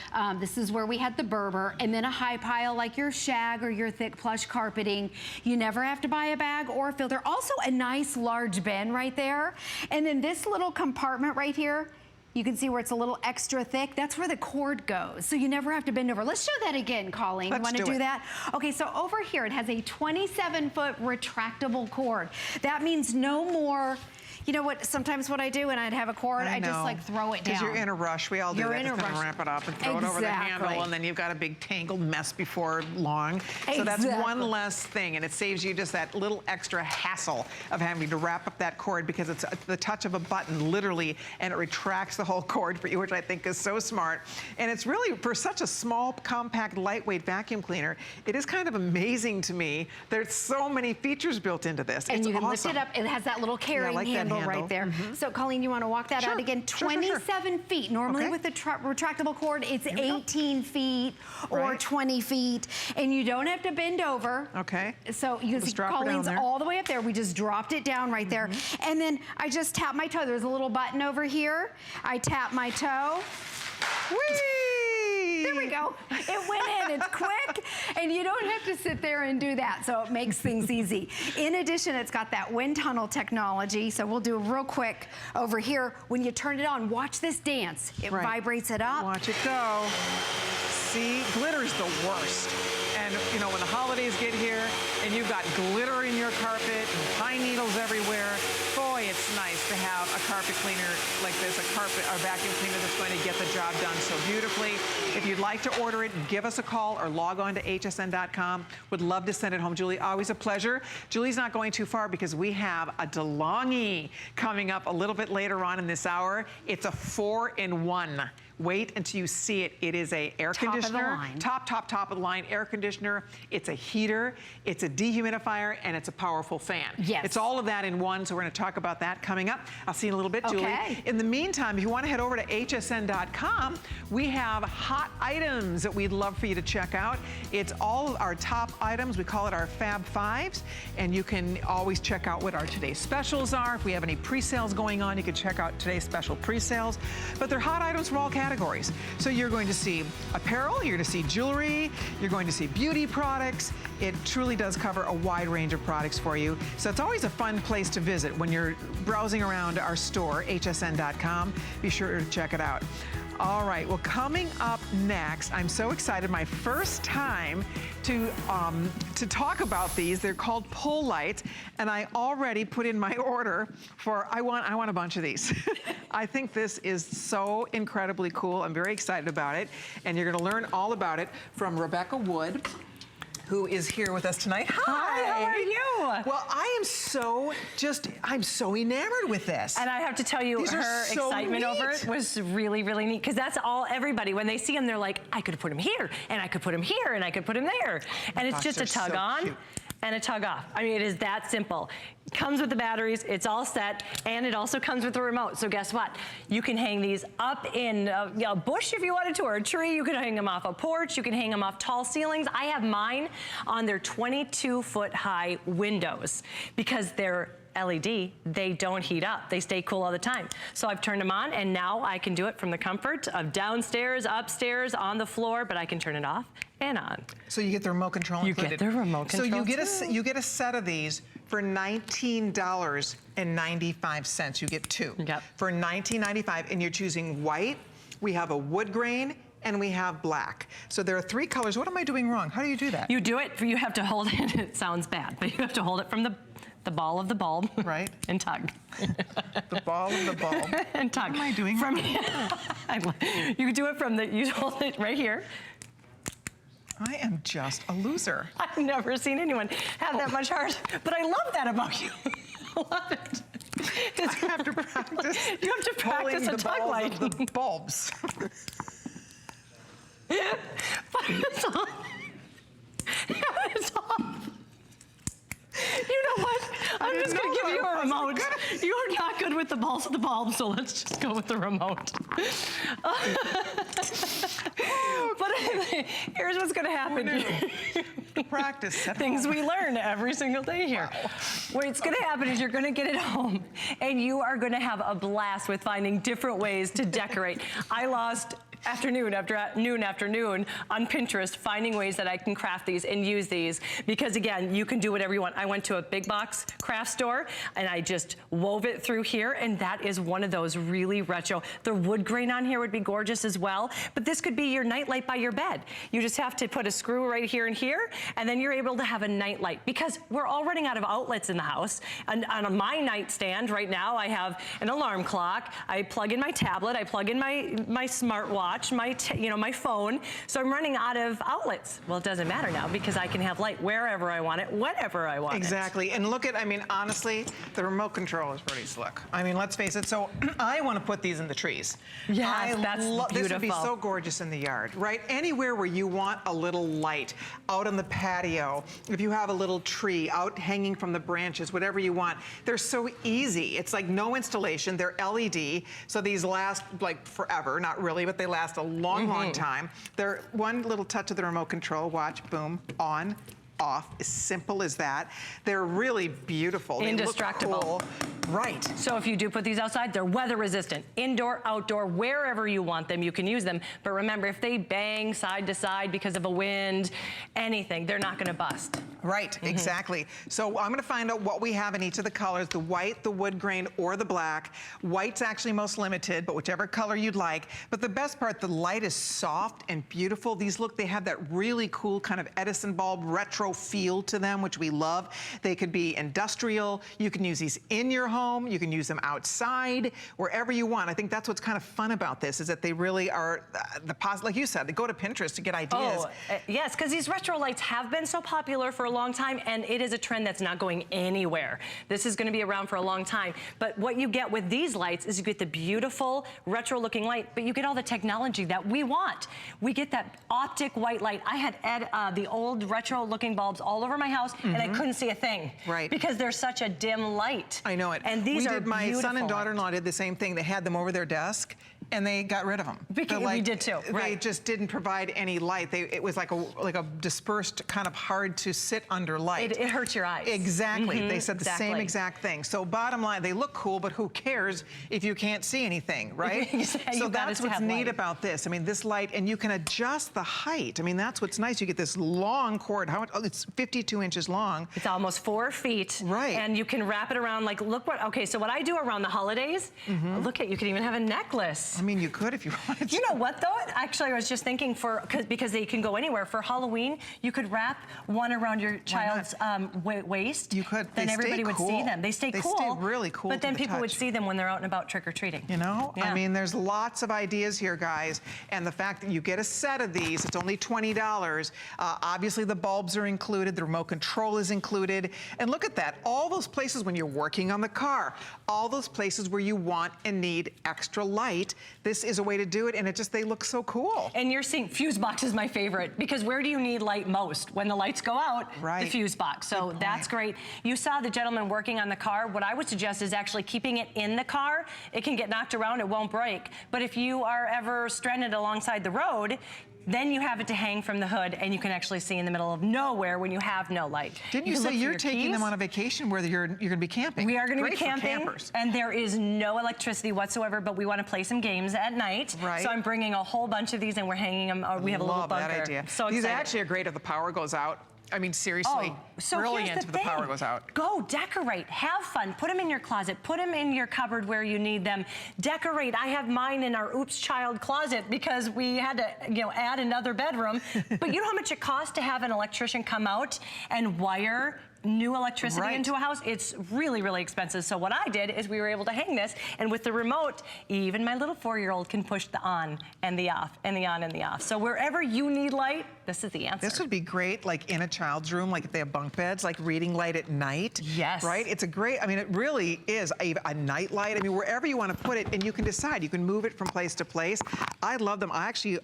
This is where we had the Berber, and then a high pile like your shag or your thick plush carpeting. You never have to buy a bag or a filter. Also a nice large bin right there. And then this little compartment right here, you can see where it's a little extra thick. That's where the cord goes. So you never have to bend over. Let's show that again, Colleen. Let's Want to do do it. that? Okay, so over here, it has a 27-foot retractable cord. That means no more. You know what, sometimes what I do when I'd have a cord, I just like throw it down. Because you're in a rush. We all do You're that. in a Just kind of rush. ramp it up and throw it over the handle, Exactly. and then you've got a big tangled mess before long. So that's Exactly. one less thing, and it saves you just that little extra hassle of having to wrap up that cord because it's the touch of a button, literally, and it retracts the whole cord for you, which I think is so smart. And it's really, for such a small, compact, lightweight vacuum cleaner, it is kind of amazing to me. There's so many features built into this. And it's you can awesome. lift it up. It has that little carrying like that handle handle. right there. So, Colleen, you want to walk that out again? Sure, sure, sure. 27 feet. Normally Okay. with the retractable cord, it's we go. 18 feet or Right. 20 feet. And you don't have to bend over. Okay. So you can Just see drop her down Colleen's there. all the way up there. We just dropped it down right there. And then I just tap my toe. There's a little button over here. I tap my toe. Whee! There we go. It went in. It's quick, and you don't have to sit there and do that, so it makes things easy. In addition, it's got that wind tunnel technology, so we'll do real quick over here. When you turn it on, watch this dance. It Right. vibrates it up. Watch it go. See, glitter's the worst. And, you know, when the holidays get here and you've got glitter in your carpet and pine needles everywhere, boy, it's nice to have a carpet cleaner like this, a vacuum cleaner that's going to get the job done so beautifully. If you'd like to order it, give us a call or log on to hsn.com. Would love to send it home. Julie, always a pleasure. Julie's not going too far because we have a DeLonghi coming up a little bit later on in this hour. It's a 4-in-1. Wait until you see it. It is a air conditioner, top of the line air conditioner. It's a heater, it's a dehumidifier, and it's a powerful fan. Yes. It's all of that in one, so we're gonna talk about that coming up. I'll see you in a little bit, Julie. Okay. In the meantime, if you wanna head over to hsn.com, we have hot items that we'd love for you to check out. It's all of our top items. We call it our Fab Fives, and you can always check out what our today's specials are. If we have any pre-sales going on, you can check out today's special pre-sales. But they're hot items from all categories. So you're going to see apparel, you're going to see jewelry, you're going to see beauty products. It truly does cover a wide range of products for you. So it's always a fun place to visit when you're browsing around our store, hsn.com. Be sure to check it out. All right, well, coming up next, I'm so excited. My first time to talk about these. They're called pull lights, and I already put in my order for, I want a bunch of these. I think this is so incredibly cool. I'm very excited about it, and you're gonna learn all about it from Rebecca Wood, who is here with us tonight. Hi, how are you? Well, I'm so enamored with this. And I have to tell you, These are her so excitement over neat. it was really, really neat, because that's all everybody, when they see him, they're like, I could put him here, and I could put him here, and I could put him there. And it's gosh, just a they're tug so on cute. and a tug off. I mean, it is that simple. Comes with the batteries, it's all set, and it also comes with the remote. So guess what? You can hang these up in a bush if you wanted to, or a tree. You can hang them off a porch. You can hang them off tall ceilings. I have mine on their 22-foot high windows because they're LED, they don't heat up. They stay cool all the time. So I've turned them on, and now I can do it from the comfort of downstairs, upstairs, on the floor, but I can turn it off and on. So you get the remote control included. You get the remote control. So you get a set of these for $19.95. You get two. Yep. For $19.95, and you're choosing white. We have a wood grain, and we have black. So there are 3 colors. What am I doing wrong? How do you do that? You do it, you have to hold it, it sounds bad, but you have to hold it from the ball of the bulb. Right. And tug. The ball of the bulb. And tug. What am I doing from wrong? You do it from you hold it right here. I am just a loser. I've never seen anyone have that much heart, but I love that about you. I love it. I have to practice. You have to practice a tug light. Of the bulbs. But it's off. It's off. You know what? I'm just going to give you a remote. You're not good with the balls of the bulb, so let's just go with the remote. But here's what's going to happen. Practice. Things we learn every single day here. Wow. What's going to happen is you're going to get it home, and you are going to have a blast with finding different ways to decorate. I lost afternoon after noon on Pinterest finding ways that I can craft these and use these, because again, you can do whatever you want. I went to a big box craft store and I just wove it through here, and that is one of those really retro. The wood grain on here would be gorgeous as well, but this could be your night light by your bed. You just have to put a screw right here and here, and then you're able to have a night light, because we're all running out of outlets in the house. And on my nightstand right now, I have an alarm clock, I plug in my tablet, I plug in my smartwatch, my phone, so I'm running out of outlets. Well, it doesn't matter now, because I can have light wherever I want it, whenever I want it. Exactly, and look at, honestly, the remote control is pretty slick. Let's face it, so I want to put these in the trees. Yes, that's beautiful. This would be so gorgeous in the yard, right? Anywhere where you want a little light, out on the patio, if you have a little tree out hanging from the branches, whatever you want, they're so easy. It's like no installation, they're LED, so these last like forever, not really, but they last a long, long time. They're one little touch of the remote control, watch, boom, on, off, as simple as that. They're really beautiful. Indestructible. They look cool. Right. So if you do put these outside, they're weather resistant. Indoor, outdoor, wherever you want them, you can use them. But remember, if they bang side to side because of a wind, anything, they're not gonna bust. Right, exactly. So I'm gonna find out what we have in each of the colors, the white, the wood grain, or the black. White's actually most limited, but whichever color you'd like. But the best part, the light is soft and beautiful. These they have that really cool kind of Edison bulb retro feel to them, which we love. They could be industrial. You can use these in your home. You can use them outside, wherever you want. I think that's what's kind of fun about this, is that they really are, like you said, they go to Pinterest to get ideas. Oh, yes, because these retro lights have been so popular for a long time, and it is a trend that's not going anywhere. This is going to be around for a long time. But what you get with these lights is you get the beautiful retro looking light, but you get all the technology that we want. We get that optic white light. I had the old retro looking bulbs all over my house, and I couldn't see a thing. Right. Because they're such a dim light. I know it. And these are my beautiful. son and daughter-in-law did the same thing. They had them over their desk, and they got rid of them. We did too. They Right. just didn't provide any light. It was like a dispersed, kind of hard to sit under light. It hurts your eyes. Exactly. They said the same exactly. exact thing. So bottom line, they look cool, but who cares if you can't see anything, right? Exactly. So You got that's to what's have neat light. about this. This light, and you can adjust the height. That's what's nice. You get this long cord. How much? Oh, it's 52 inches long. It's almost 4 feet. Right. And you can wrap it around, so what I do around the holidays, look at, you can even have a necklace. I mean, you could if you wanted to. You know what, though? Actually, I was just thinking because they can go anywhere. For Halloween, you could wrap one around your child's waist. You could. Then They everybody stay would cool. see them. They stay cool. They stay really cool But then to the people would touch. see them when they're out and about trick-or-treating. You know? Yeah. I mean, there's lots of ideas here, guys. And the fact that you get a set of these, it's only $20. Obviously, the bulbs are included. The remote control is included. And look at that. All those places when you're working on the car, all those places where you want and need extra light, this is a way to do it. And they look so cool. And you're seeing, fuse box is my favorite, because where do you need light most? When the lights go out, Right. the fuse box. So that's great. You saw the gentleman working on the car. What I would suggest is actually keeping it in the car. It can get knocked around, it won't break. But if you are ever stranded alongside the road, then you have it to hang from the hood, and you can actually see in the middle of nowhere when you have no light. Didn't you can say look for you're your taking keys. them on a vacation where you're going to be camping? We are going to be Great for camping, campers. and there is no electricity whatsoever, but we want to play some games at night. Right. So I'm bringing a whole bunch of these, and we're hanging them. We have a little Love bunker. that idea. So These excited. actually are great if the power goes out. I mean, seriously, so brilliant here's if the power goes out. Go decorate, have fun, put them in your closet, put them in your cupboard where you need them. Decorate. I have mine in our Oops Child closet because we had to, add another bedroom. But you know how much it costs to have an electrician come out and wire new electricity into a house? It's really, really expensive. So what I did is we were able to hang this, and with the remote, even my little 4-year-old can push the on and the off and the on and the off. So wherever you need light, this is the answer. This would be great, like in a child's room, like if they have bunk beds, like reading light at night. Yes. Right? It's a great, I mean, it really is a night light. I mean, wherever you want to put it, and you can decide. You can move it from place to place. I love them. I actually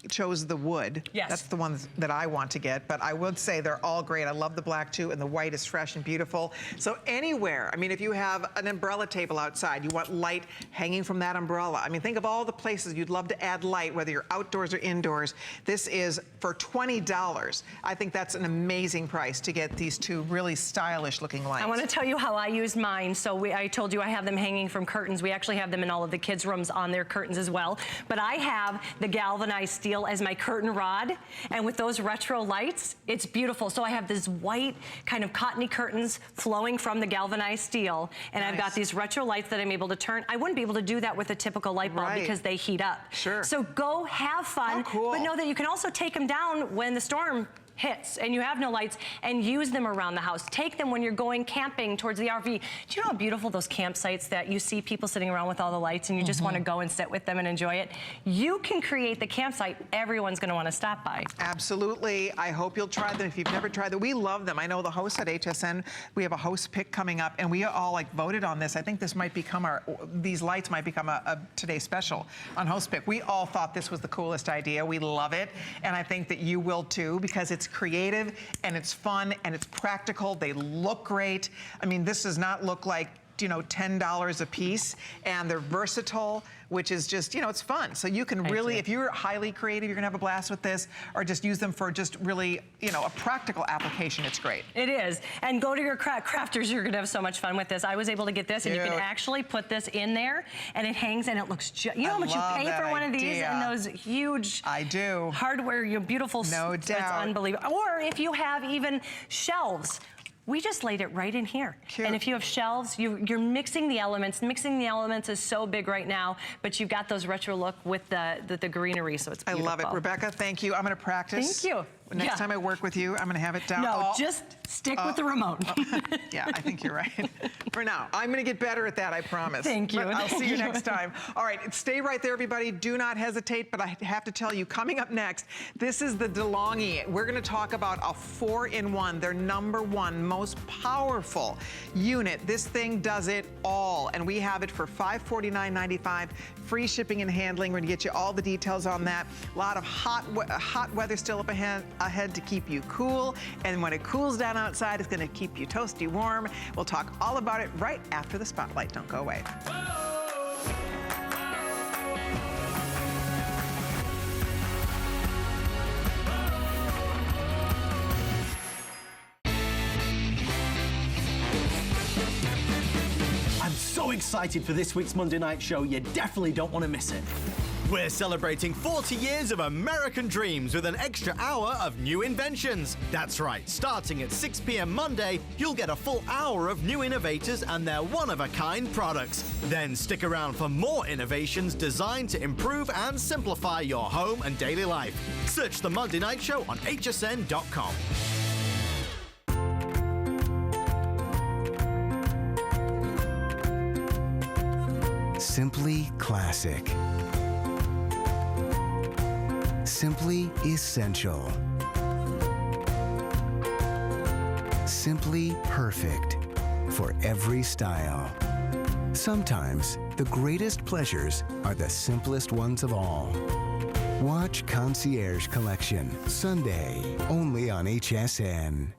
chose the wood. Yes. That's the one that I want to get, but I would say they're all great. I love the black too, and the white is fresh and beautiful. So anywhere, I mean, if you have an umbrella table outside, you want light hanging from that umbrella. I mean, think of all the places you'd love to add light, whether you're outdoors or indoors. This is for $20. I think that's an amazing price to get these two really stylish looking lights. I want to tell you how I used mine. So I told you I have them hanging from curtains. We actually have them in all of the kids' rooms on their curtains as well. But I have the galvanized steel as my curtain rod. And with those retro lights, it's beautiful. So I have this white kind of cottony curtains flowing from the galvanized steel. And I've got these retro lights that I'm able to turn. I wouldn't be able to do that with a typical light bulb because they heat up. Sure. So go have fun. Cool. But know that you can also take them down when the storm hits and you have no lights, and use them around the house. Take them when you're going camping towards the RV. Do you know how beautiful those campsites that you see people sitting around with all the lights and you just want to go and sit with them and enjoy it? You can create the campsite everyone's going to want to stop by. Absolutely. I hope you'll try them if you've never tried them. We love them. I know the hosts at HSN, we have a host pick coming up, and we all voted on this. I think this might become these lights might become a today's special on host pick. We all thought this was the coolest idea. We love it. And I think that you will too, because it's creative and it's fun and it's practical. They look great. I mean, this does not look like, $10 a piece, and they're versatile, which is just, it's fun. So you can really, if you're highly creative, you're gonna have a blast with this, or just use them for just really, a practical application. It's great. It is. And go to your crafters. You're gonna have so much fun with this. I was able to get this, and you can Cute. actually put this in there, and it hangs, and it looks you know how much you pay for one of these and those huge hardware, beautiful No it's doubt. unbelievable. Or if you have even shelves. We just laid it right in here. Cute. And if you have shelves, you're mixing the elements. Mixing the elements is so big right now, but you've got those retro look with the greenery, so it's beautiful. I love it. Rebecca, thank you. I'm gonna practice. Thank you. Next time I work with you, I'm gonna have it down. No, just stick with the remote. Yeah, I think you're right. For now, I'm gonna get better at that, I promise. Thank you. But I'll see you next time. All right, stay right there, everybody. Do not hesitate, but I have to tell you, coming up next, this is the DeLonghi. We're gonna talk about a 4-in-1, their #1 most powerful unit. This thing does it all, and we have it for $549.95, free shipping and handling. We're gonna get you all the details on that. A lot of hot weather still up ahead to keep you cool, and when it cools down outside, it's gonna keep you toasty warm. We'll talk all about it right after the spotlight. Don't go away. I'm so excited for this week's Monday Night Show. You definitely don't want to miss it. We're celebrating 40 years of American dreams with an extra hour of new inventions. That's right, starting at 6 p.m. Monday, you'll get a full hour of new innovators and their one-of-a-kind products. Then stick around for more innovations designed to improve and simplify your home and daily life. Search The Monday Night Show on hsn.com. Simply classic. Simply essential. Simply perfect for every style. Sometimes the greatest pleasures are the simplest ones of all. Watch Concierge Collection, Sunday, only on HSN.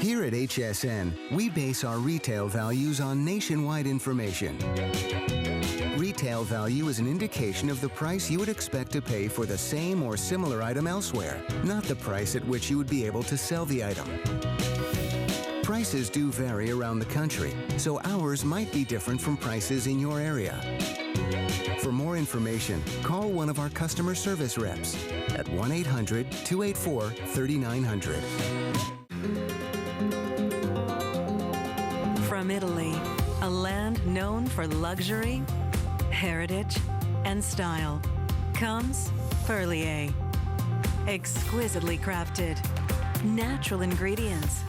Here at HSN, we base our retail values on nationwide information. Retail value is an indication of the price you would expect to pay for the same or similar item elsewhere, not the price at which you would be able to sell the item. Prices do vary around the country, so ours might be different from prices in your area. For more information, call one of our customer service reps at 1-800-284-3900. From Italy, a land known for luxury, heritage, and style, comes Perlier. Exquisitely crafted, natural ingredients,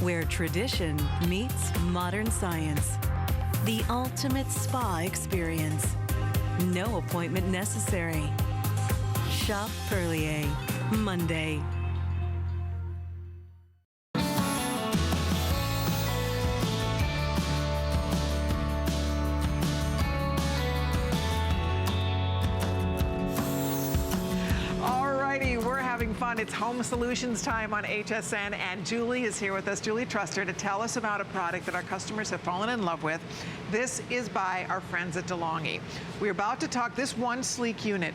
where tradition meets modern science. The ultimate spa experience. No appointment necessary. Shop Perlier, Monday. Fun. It's Home Solutions time on HSN, and Julie is here with us. Julie Truster to tell us about a product that our customers have fallen in love with. This is by our friends at DeLonghi. We're about to talk this one sleek unit.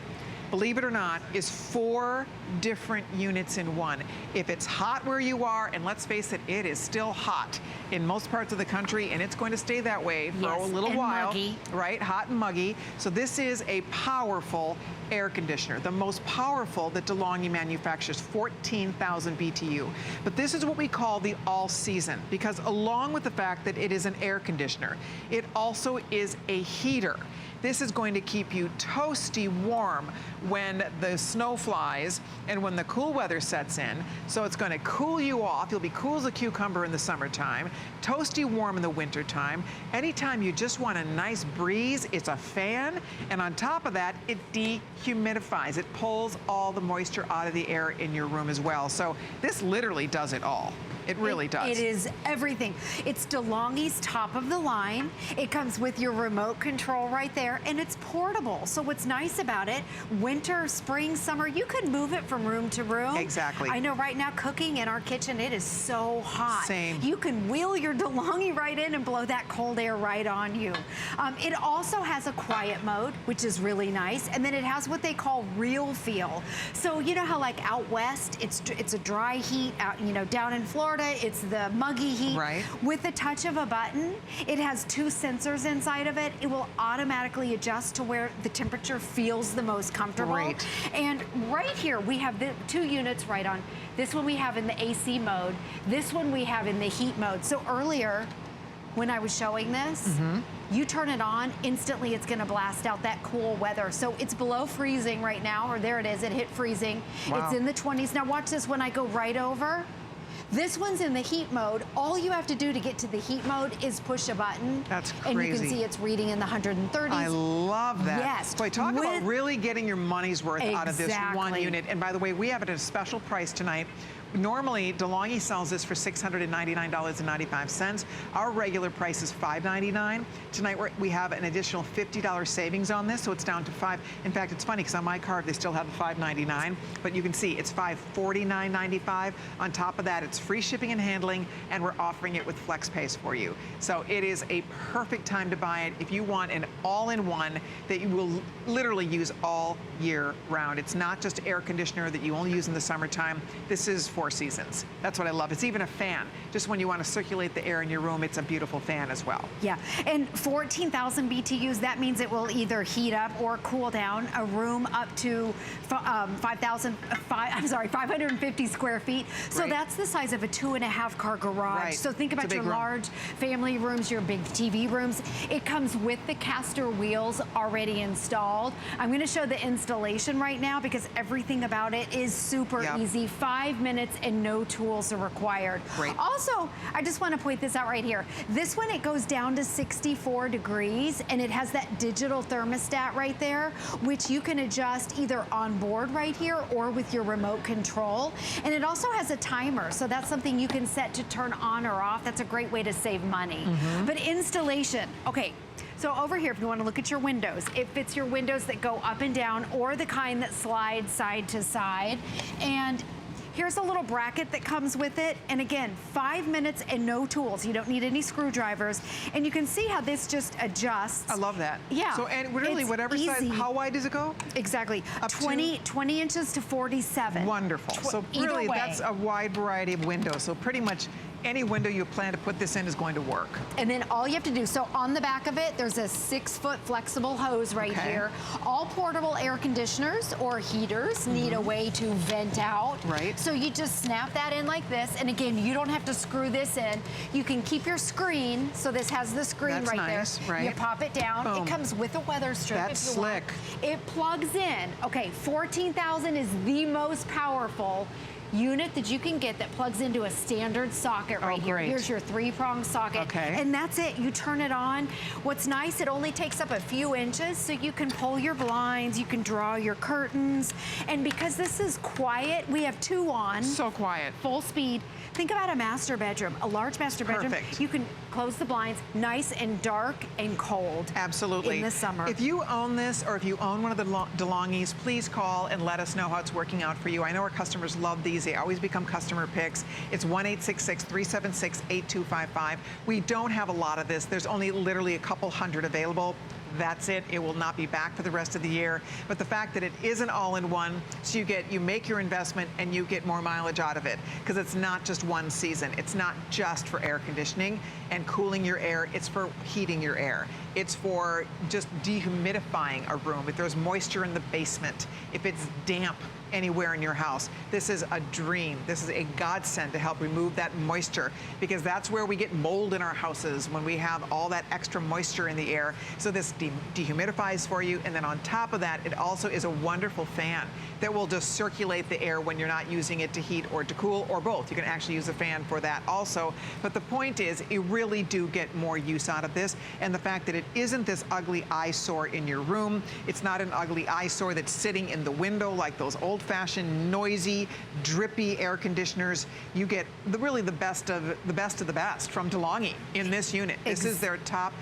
Believe it or not, is 4 different units in one. If it's hot where you are, and let's face it, it is still hot in most parts of the country, and it's going to stay that way for a little while. Muggy. Right, hot and muggy. So this is a powerful air conditioner, the most powerful that DeLonghi manufactures, 14,000 BTU. But this is what we call the all season, because along with the fact that it is an air conditioner, it also is a heater. This is going to keep you toasty warm when the snow flies and when the cool weather sets in. So it's going to cool you off. You'll be cool as a cucumber in the summertime, toasty warm in the wintertime. Anytime you just want a nice breeze, it's a fan. And on top of that, it dehumidifies. It pulls all the moisture out of the air in your room as well. So this literally does it all. It really does. It is everything. It's DeLonghi's top of the line. It comes with your remote control right there, and it's portable. So what's nice about it, winter, spring, summer, you could move it from room to room. Exactly. I know right now cooking in our kitchen, it is so hot. Same. You can wheel your DeLonghi right in and blow that cold air right on you. It also has a quiet mode, which is really nice. And then it has what they call real feel. So you know how like out west, it's a dry heat, out, you know, down in Florida, it's the muggy heat. Right. With the touch of a button, it has 2 sensors inside of it. It will automatically adjust to where the temperature feels the most comfortable. Great. And right here, we have the 2 units right on. This one we have in the AC mode. This one we have in the heat mode. So earlier, when I was showing this, you turn it on, instantly it's gonna blast out that cool weather. So it's below freezing right now, or there it is, it hit freezing. Wow. It's in the 20s. Now watch this when I go right over. This one's in the heat mode. All you have to do to get to the heat mode is push a button. That's crazy. And you can see it's reading in the 130s. I love that. Yes. Boy, talk about really getting your money's worth out of this one Exactly. unit. And by the way, we have it at a special price tonight. Normally, DeLonghi sells this for $699.95. Our regular price is $599. Tonight, we have an additional $50 savings on this, so it's down to $5. In fact, it's funny because on my card, they still have the $599, but you can see it's $549.95. On top of that, it's free shipping and handling, and we're offering it with FlexPays for you. So it is a perfect time to buy it if you want an all-in-one that you will literally use all year round. It's not just air conditioner that you only use in the summertime. This is 4 seasons. That's what I love. It's even a fan. Just when you want to circulate the air in your room, it's a beautiful fan as well. Yeah, and 14,000 BTUs, that means it will either heat up or cool down a room up to 550 square feet. So Right. that's the size of a 2.5 car garage. Right. So think It's a about your big room. large family rooms, your big TV rooms. It comes with the caster wheels already installed. I'm going to show the installation right now because everything about it is super Yep. easy. 5 minutes and no tools are required. Great. Also, I just want to point this out right here. This one, it goes down to 64 degrees and it has that digital thermostat right there, which you can adjust either on board right here or with your remote control. And it also has a timer, so that's something you can set to turn on or off. That's a great way to save money. But installation, okay. So over here, if you want to look at your windows, it fits your windows that go up and down or the kind that slide side to side. And here's a little bracket that comes with it. And again, 5 minutes and no tools. You don't need any screwdrivers. And you can see how this just adjusts. I love that. Yeah. So, and really, it's whatever size, easy. how wide does it go? Exactly. Up to? 20 inches to 47. Wonderful. So either really, way. that's a wide variety of windows. So pretty much any window you plan to put this in is going to work. And then all you have to do, so on the back of it, there's a 6-foot flexible hose right Okay. here. All portable air conditioners or heaters need a way to vent out. Right. So you just snap that in like this. And again, you don't have to screw this in. You can keep your screen. So this has the screen That's right nice, there. right. You pop it down. Boom. It comes with a weather strip. That's if you want. slick. It plugs in. Okay, 14,000 is the most powerful unit that you can get that plugs into a standard socket right here. Great. Here's your 3-prong socket. Okay. And that's it. You turn it on. What's nice, it only takes up a few inches, so you can pull your blinds, you can draw your curtains. And because this is quiet, we have 2 on. So quiet. Full speed. Think about a master bedroom, a large master bedroom. Perfect. You can close the blinds, nice and dark and cold. Absolutely. In the summer. If you own this or if you own one of the DeLonghi's, please call and let us know how it's working out for you. I know our customers love these. They always become customer picks. It's 1-866-376-8255. We don't have a lot of this. There's only literally a couple hundred available. That's it. It will not be back for the rest of the year. But the fact that it is an all-in-one, so you make your investment and you get more mileage out of it, because it's not just one season. It's not just for air conditioning and cooling your air. It's for heating your air. It's for just dehumidifying a room. If there's moisture in the basement, if it's damp anywhere in your house, this is a dream. This is a godsend to help remove that moisture, because that's where we get mold in our houses, when we have all that extra moisture in the air. So this dehumidifies for you, and then on top of that, it also is a wonderful fan that will just circulate the air when you're not using it to heat or to cool, or both. You can actually use a fan for that also. But the point is, you really do get more use out of this, and the fact that it isn't this ugly eyesore in your room. It's not an ugly eyesore that's sitting in the window like those old-fashioned, noisy, drippy air conditioners. You get really the best of the best from DeLonghi in this unit. This is their top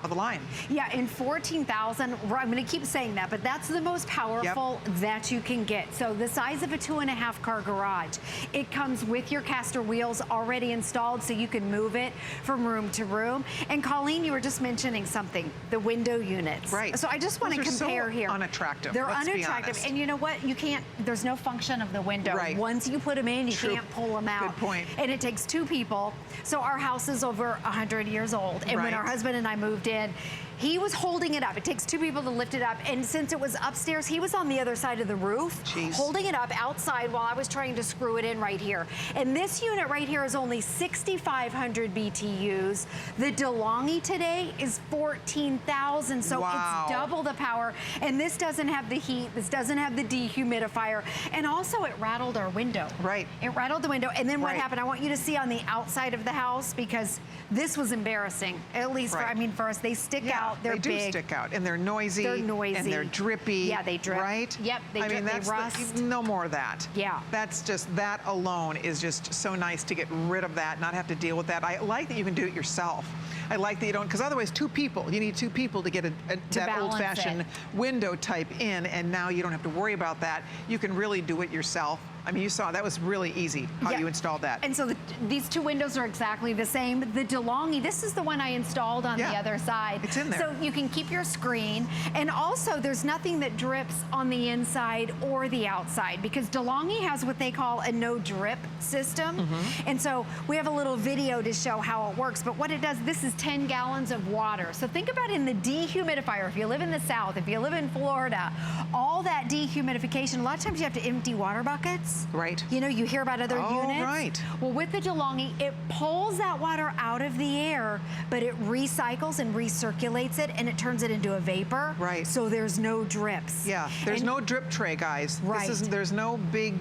of the line. Yeah, in 14,000, I'm going to keep saying that, but that's the most powerful that you can get. So the size of a 2.5 car garage. It comes with your caster wheels already installed, so you can move it from room to room. And Colleen, you were just mentioning something, the window units. Right. So I just want to compare so here. Unattractive. They're let's be unattractive. honest. And you know what? You can't, there's no function of the window. Right. Once you put them in, you True. can't pull them out. Good point. And it takes 2 people. So our house is over 100 years old. And when Right. our husband and I moved in, he was holding it up. It takes 2 people to lift it up. And since it was upstairs, he was on the other side of the roof, holding it up outside while I was trying to screw it in right here. And this unit right here is only 6,500 BTUs. The DeLonghi today is 14,000. So Wow. it's double the power. And this doesn't have the heat. This doesn't have the dehumidifier. And also it rattled our window. Right. It rattled the window. And then what Right. happened, I want you to see on the outside of the house, because this was embarrassing. At least, Right. for us, they stick out. They're they do big. stick out, and they're noisy. They're noisy. And they're drippy. Yeah, they drip. Right? Yep, they I drip, mean, they that's rust. no more of that. Yeah. That's just, that alone is just so nice to get rid of that, not have to deal with that. I like that you can do it yourself. I like that you don't, because otherwise you need two people to get that old-fashioned window type in, and now you don't have to worry about that. You can really do it yourself. I mean, you saw that was really easy how you installed that. And so these two windows are exactly the same. The DeLonghi, this is the one I installed on the other side. It's in there. So you can keep your screen. And also, there's nothing that drips on the inside or the outside, because DeLonghi has what they call a no drip system. And so we have a little video to show how it works. But what it does, this is 10 gallons of water. So think about in the dehumidifier, if you live in the South, if you live in Florida, all that dehumidification, a lot of times you have to empty water buckets. Right. You know, you hear about other units. Right. Well, with the DeLonghi, it pulls that water out of the air, but it recycles and recirculates it, and it turns it into a vapor. Right. So there's no drips. Yeah, there's no drip tray, guys. Right. There's no big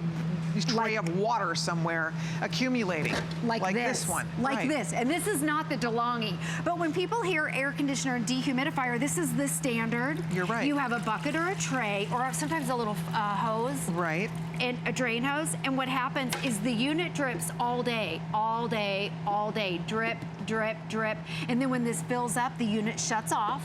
tray of water somewhere accumulating. Like this one. Like this. And this is not the DeLonghi. But when people hear air conditioner and dehumidifier, this is the standard. You're right. You have a bucket or a tray, or sometimes a little hose. Right. And a drain hose. And what happens is the unit drips all day, all day, all day. Drip, drip, drip. And then when this fills up, the unit shuts off.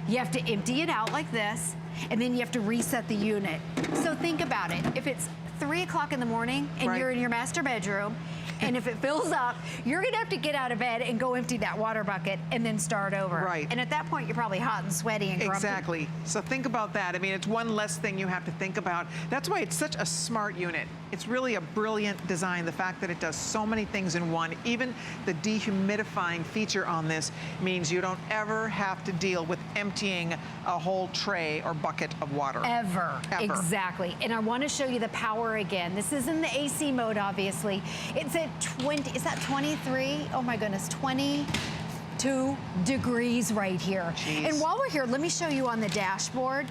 You have to empty it out like this, and then you have to reset the unit. So think about it. If it's 3 o'clock in the morning and you're in your master bedroom, and if it fills up, you're gonna have to get out of bed and go empty that water bucket and then start over. Right. And at that point, you're probably hot and sweaty and grumpy. Exactly. So think about that. I mean, it's one less thing you have to think about. That's why it's such a smart unit. It's really a brilliant design. The fact that it does so many things in one, even the dehumidifying feature on this means you don't ever have to deal with emptying a whole tray or bucket of water. Ever. Exactly. And I want to show you the power again. This is in the AC mode, obviously. It's at 20, is that 23? Oh my goodness, 22 degrees right here. Jeez. And while we're here, let me show you on the dashboard.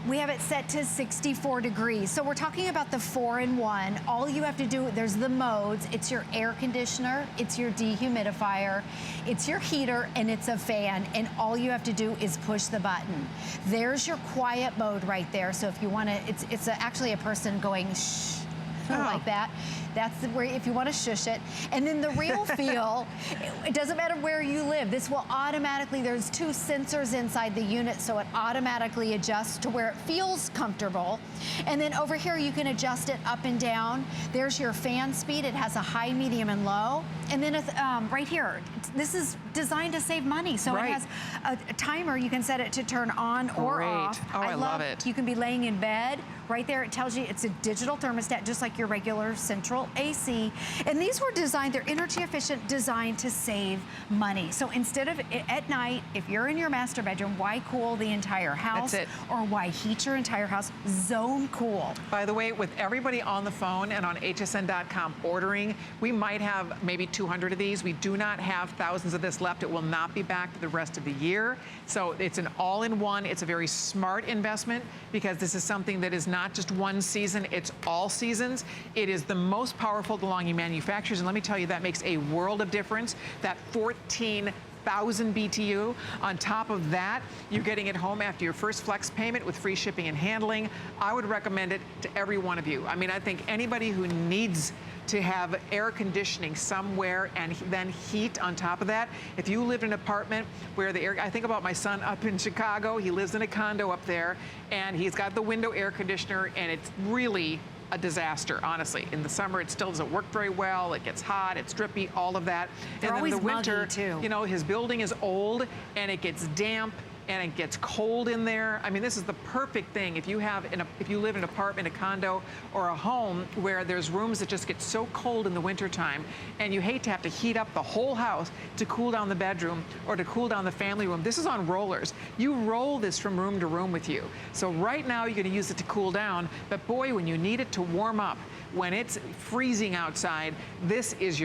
We have it set to 64 degrees. So we're talking about the 4-in-1. All you have to do, there's the modes. It's your air conditioner, it's your dehumidifier, it's your heater, and it's a fan. And all you have to do is push the button. There's your quiet mode right there. So if you want to, it's actually a person going shh, like that. That's where, if you want to shush it. And then the real feel, it doesn't matter where you live. This will automatically, there's 2 sensors inside the unit, so it automatically adjusts to where it feels comfortable. And then over here, you can adjust it up and down. There's your fan speed. It has a high, medium, and low. And then right here, this is designed to save money. So it has a timer. You can set it to turn on or off. Oh, I love it. You can be laying in bed. Right there, it tells you it's a digital thermostat, just like your regular central AC. And these were designed, they're energy efficient, designed to save money. So instead of at night, if you're in your master bedroom, why cool the entire house? That's it. Or why heat your entire house? Zone Cool. By the way, with everybody on the phone and on hsn.com ordering, we might have maybe 200 of these. We do not have thousands of this left. It will not be back to the rest of the year. So it's an all-in-one. It's a very smart investment, because this is something that is not just one season, it's all seasons. It is the most powerful DeLonghi manufacturers, and let me tell you, that makes a world of difference. That 14,000 BTU. On top of that, you're getting it home after your first flex payment with free shipping and handling. I would recommend it to every one of you. I mean, I think anybody who needs to have air conditioning somewhere and then heat on top of that. If you live in an apartment where the air, I think about my son up in Chicago, he lives in a condo up there, and he's got the window air conditioner, and it's really a disaster, honestly. In the summer, it still doesn't work very well. It gets hot, it's drippy, all of that. They're and then in the always winter, muggy, too. you know, his building is old, and it gets damp, and it gets cold in there. I mean, this is the perfect thing. If you live in an apartment, a condo, or a home where there's rooms that just get so cold in the wintertime, and you hate to have to heat up the whole house to cool down the bedroom or to cool down the family room. This is on rollers. You roll this from room to room with you. So right now, you're gonna use it to cool down, but boy, when you need it to warm up, when it's freezing outside, this is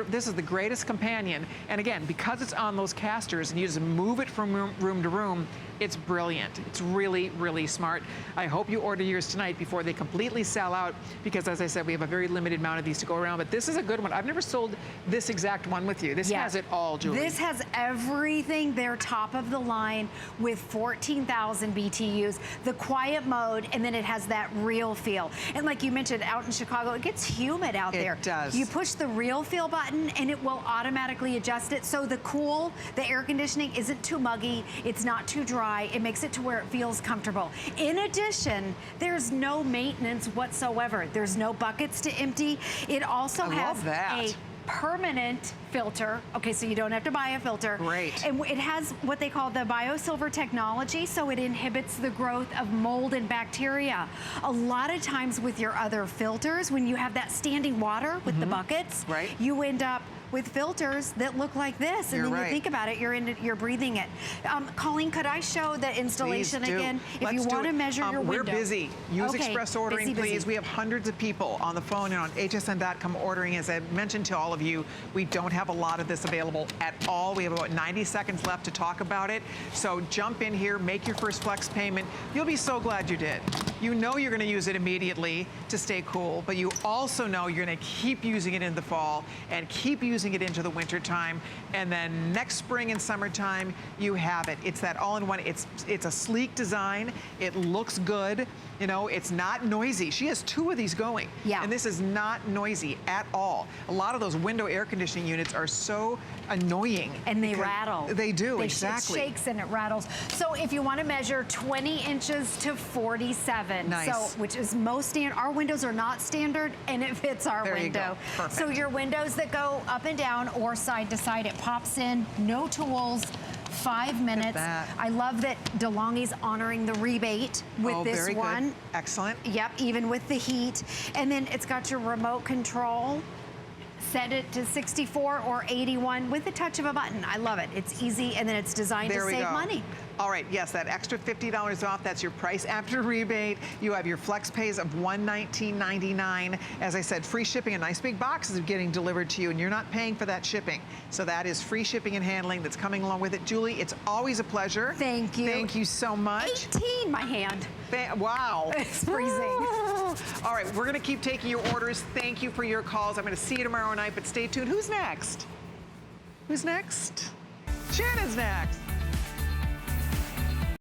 this is the greatest companion. And again, because it's on those casters and you just move it from room to room, It's brilliant. It's really, really smart. I hope you order yours tonight before they completely sell out, because as I said, we have a very limited amount of these to go around, but this is a good one. I've never sold this exact one with you. This has it all, Julie. This has everything. They're top of the line with 14,000 BTUs, the quiet mode, and then it has that real feel. And like you mentioned, out in Chicago, it gets humid out there. It does. You push the real feel button and it will automatically adjust it. So the air conditioning isn't too muggy. It's not too dry. It makes it to where it feels comfortable. In addition, there's no maintenance whatsoever. There's no buckets to empty. It also has a permanent filter. Okay, so you don't have to buy a filter. Great. And it has what they call the biosilver technology, so it inhibits the growth of mold and bacteria. A lot of times with your other filters, when you have that standing water with the buckets, you end up with filters that look like this, and then you think about it, you're breathing it. Colleen, could I show the installation again? If you want to measure your window. We're busy. Use express ordering, busy. please. We have hundreds of people on the phone and on hsn.com ordering. As I mentioned to all of you, we don't have a lot of this available at all. We have about 90 seconds left to talk about it. So jump in here, make your first flex payment. You'll be so glad you did. You know you're going to use it immediately to stay cool, but you also know you're going to keep using it in the fall and keep using it into the winter time, and then next spring and summertime you have it. It's that all-in-one. It's a sleek design. It looks good. You know, it's not noisy. She has 2 of these going. Yeah. And this is not noisy at all. A lot of those window air conditioning units are so annoying. And they rattle. They do, exactly. It shakes and it rattles. So if you want to measure 20 inches to 47, nice. So which is most standard. Our windows are not standard, and it fits our there window. You go. Perfect. So your windows that go up and down or side to side, it pops in, no tools. 5 minutes. I love that DeLonghi's honoring the rebate with this very one. Good. Excellent. Yep, even with the heat. And then it's got your remote control. Set it to 64 or 81 with the touch of a button. I love it. It's easy, and then it's designed to save money. All right, yes, that extra $50 off, that's your price after rebate. You have your flex pays of $119.99. As I said, free shipping, a nice big box is getting delivered to you, and you're not paying for that shipping. So that is free shipping and handling that's coming along with it. Julie, it's always a pleasure. Thank you. Thank you so much. 18, my hand. Wow. It's freezing. All right, we're gonna keep taking your orders. Thank you for your calls. I'm gonna see you tomorrow night, but stay tuned. Who's next? Who's next? Shannon's next.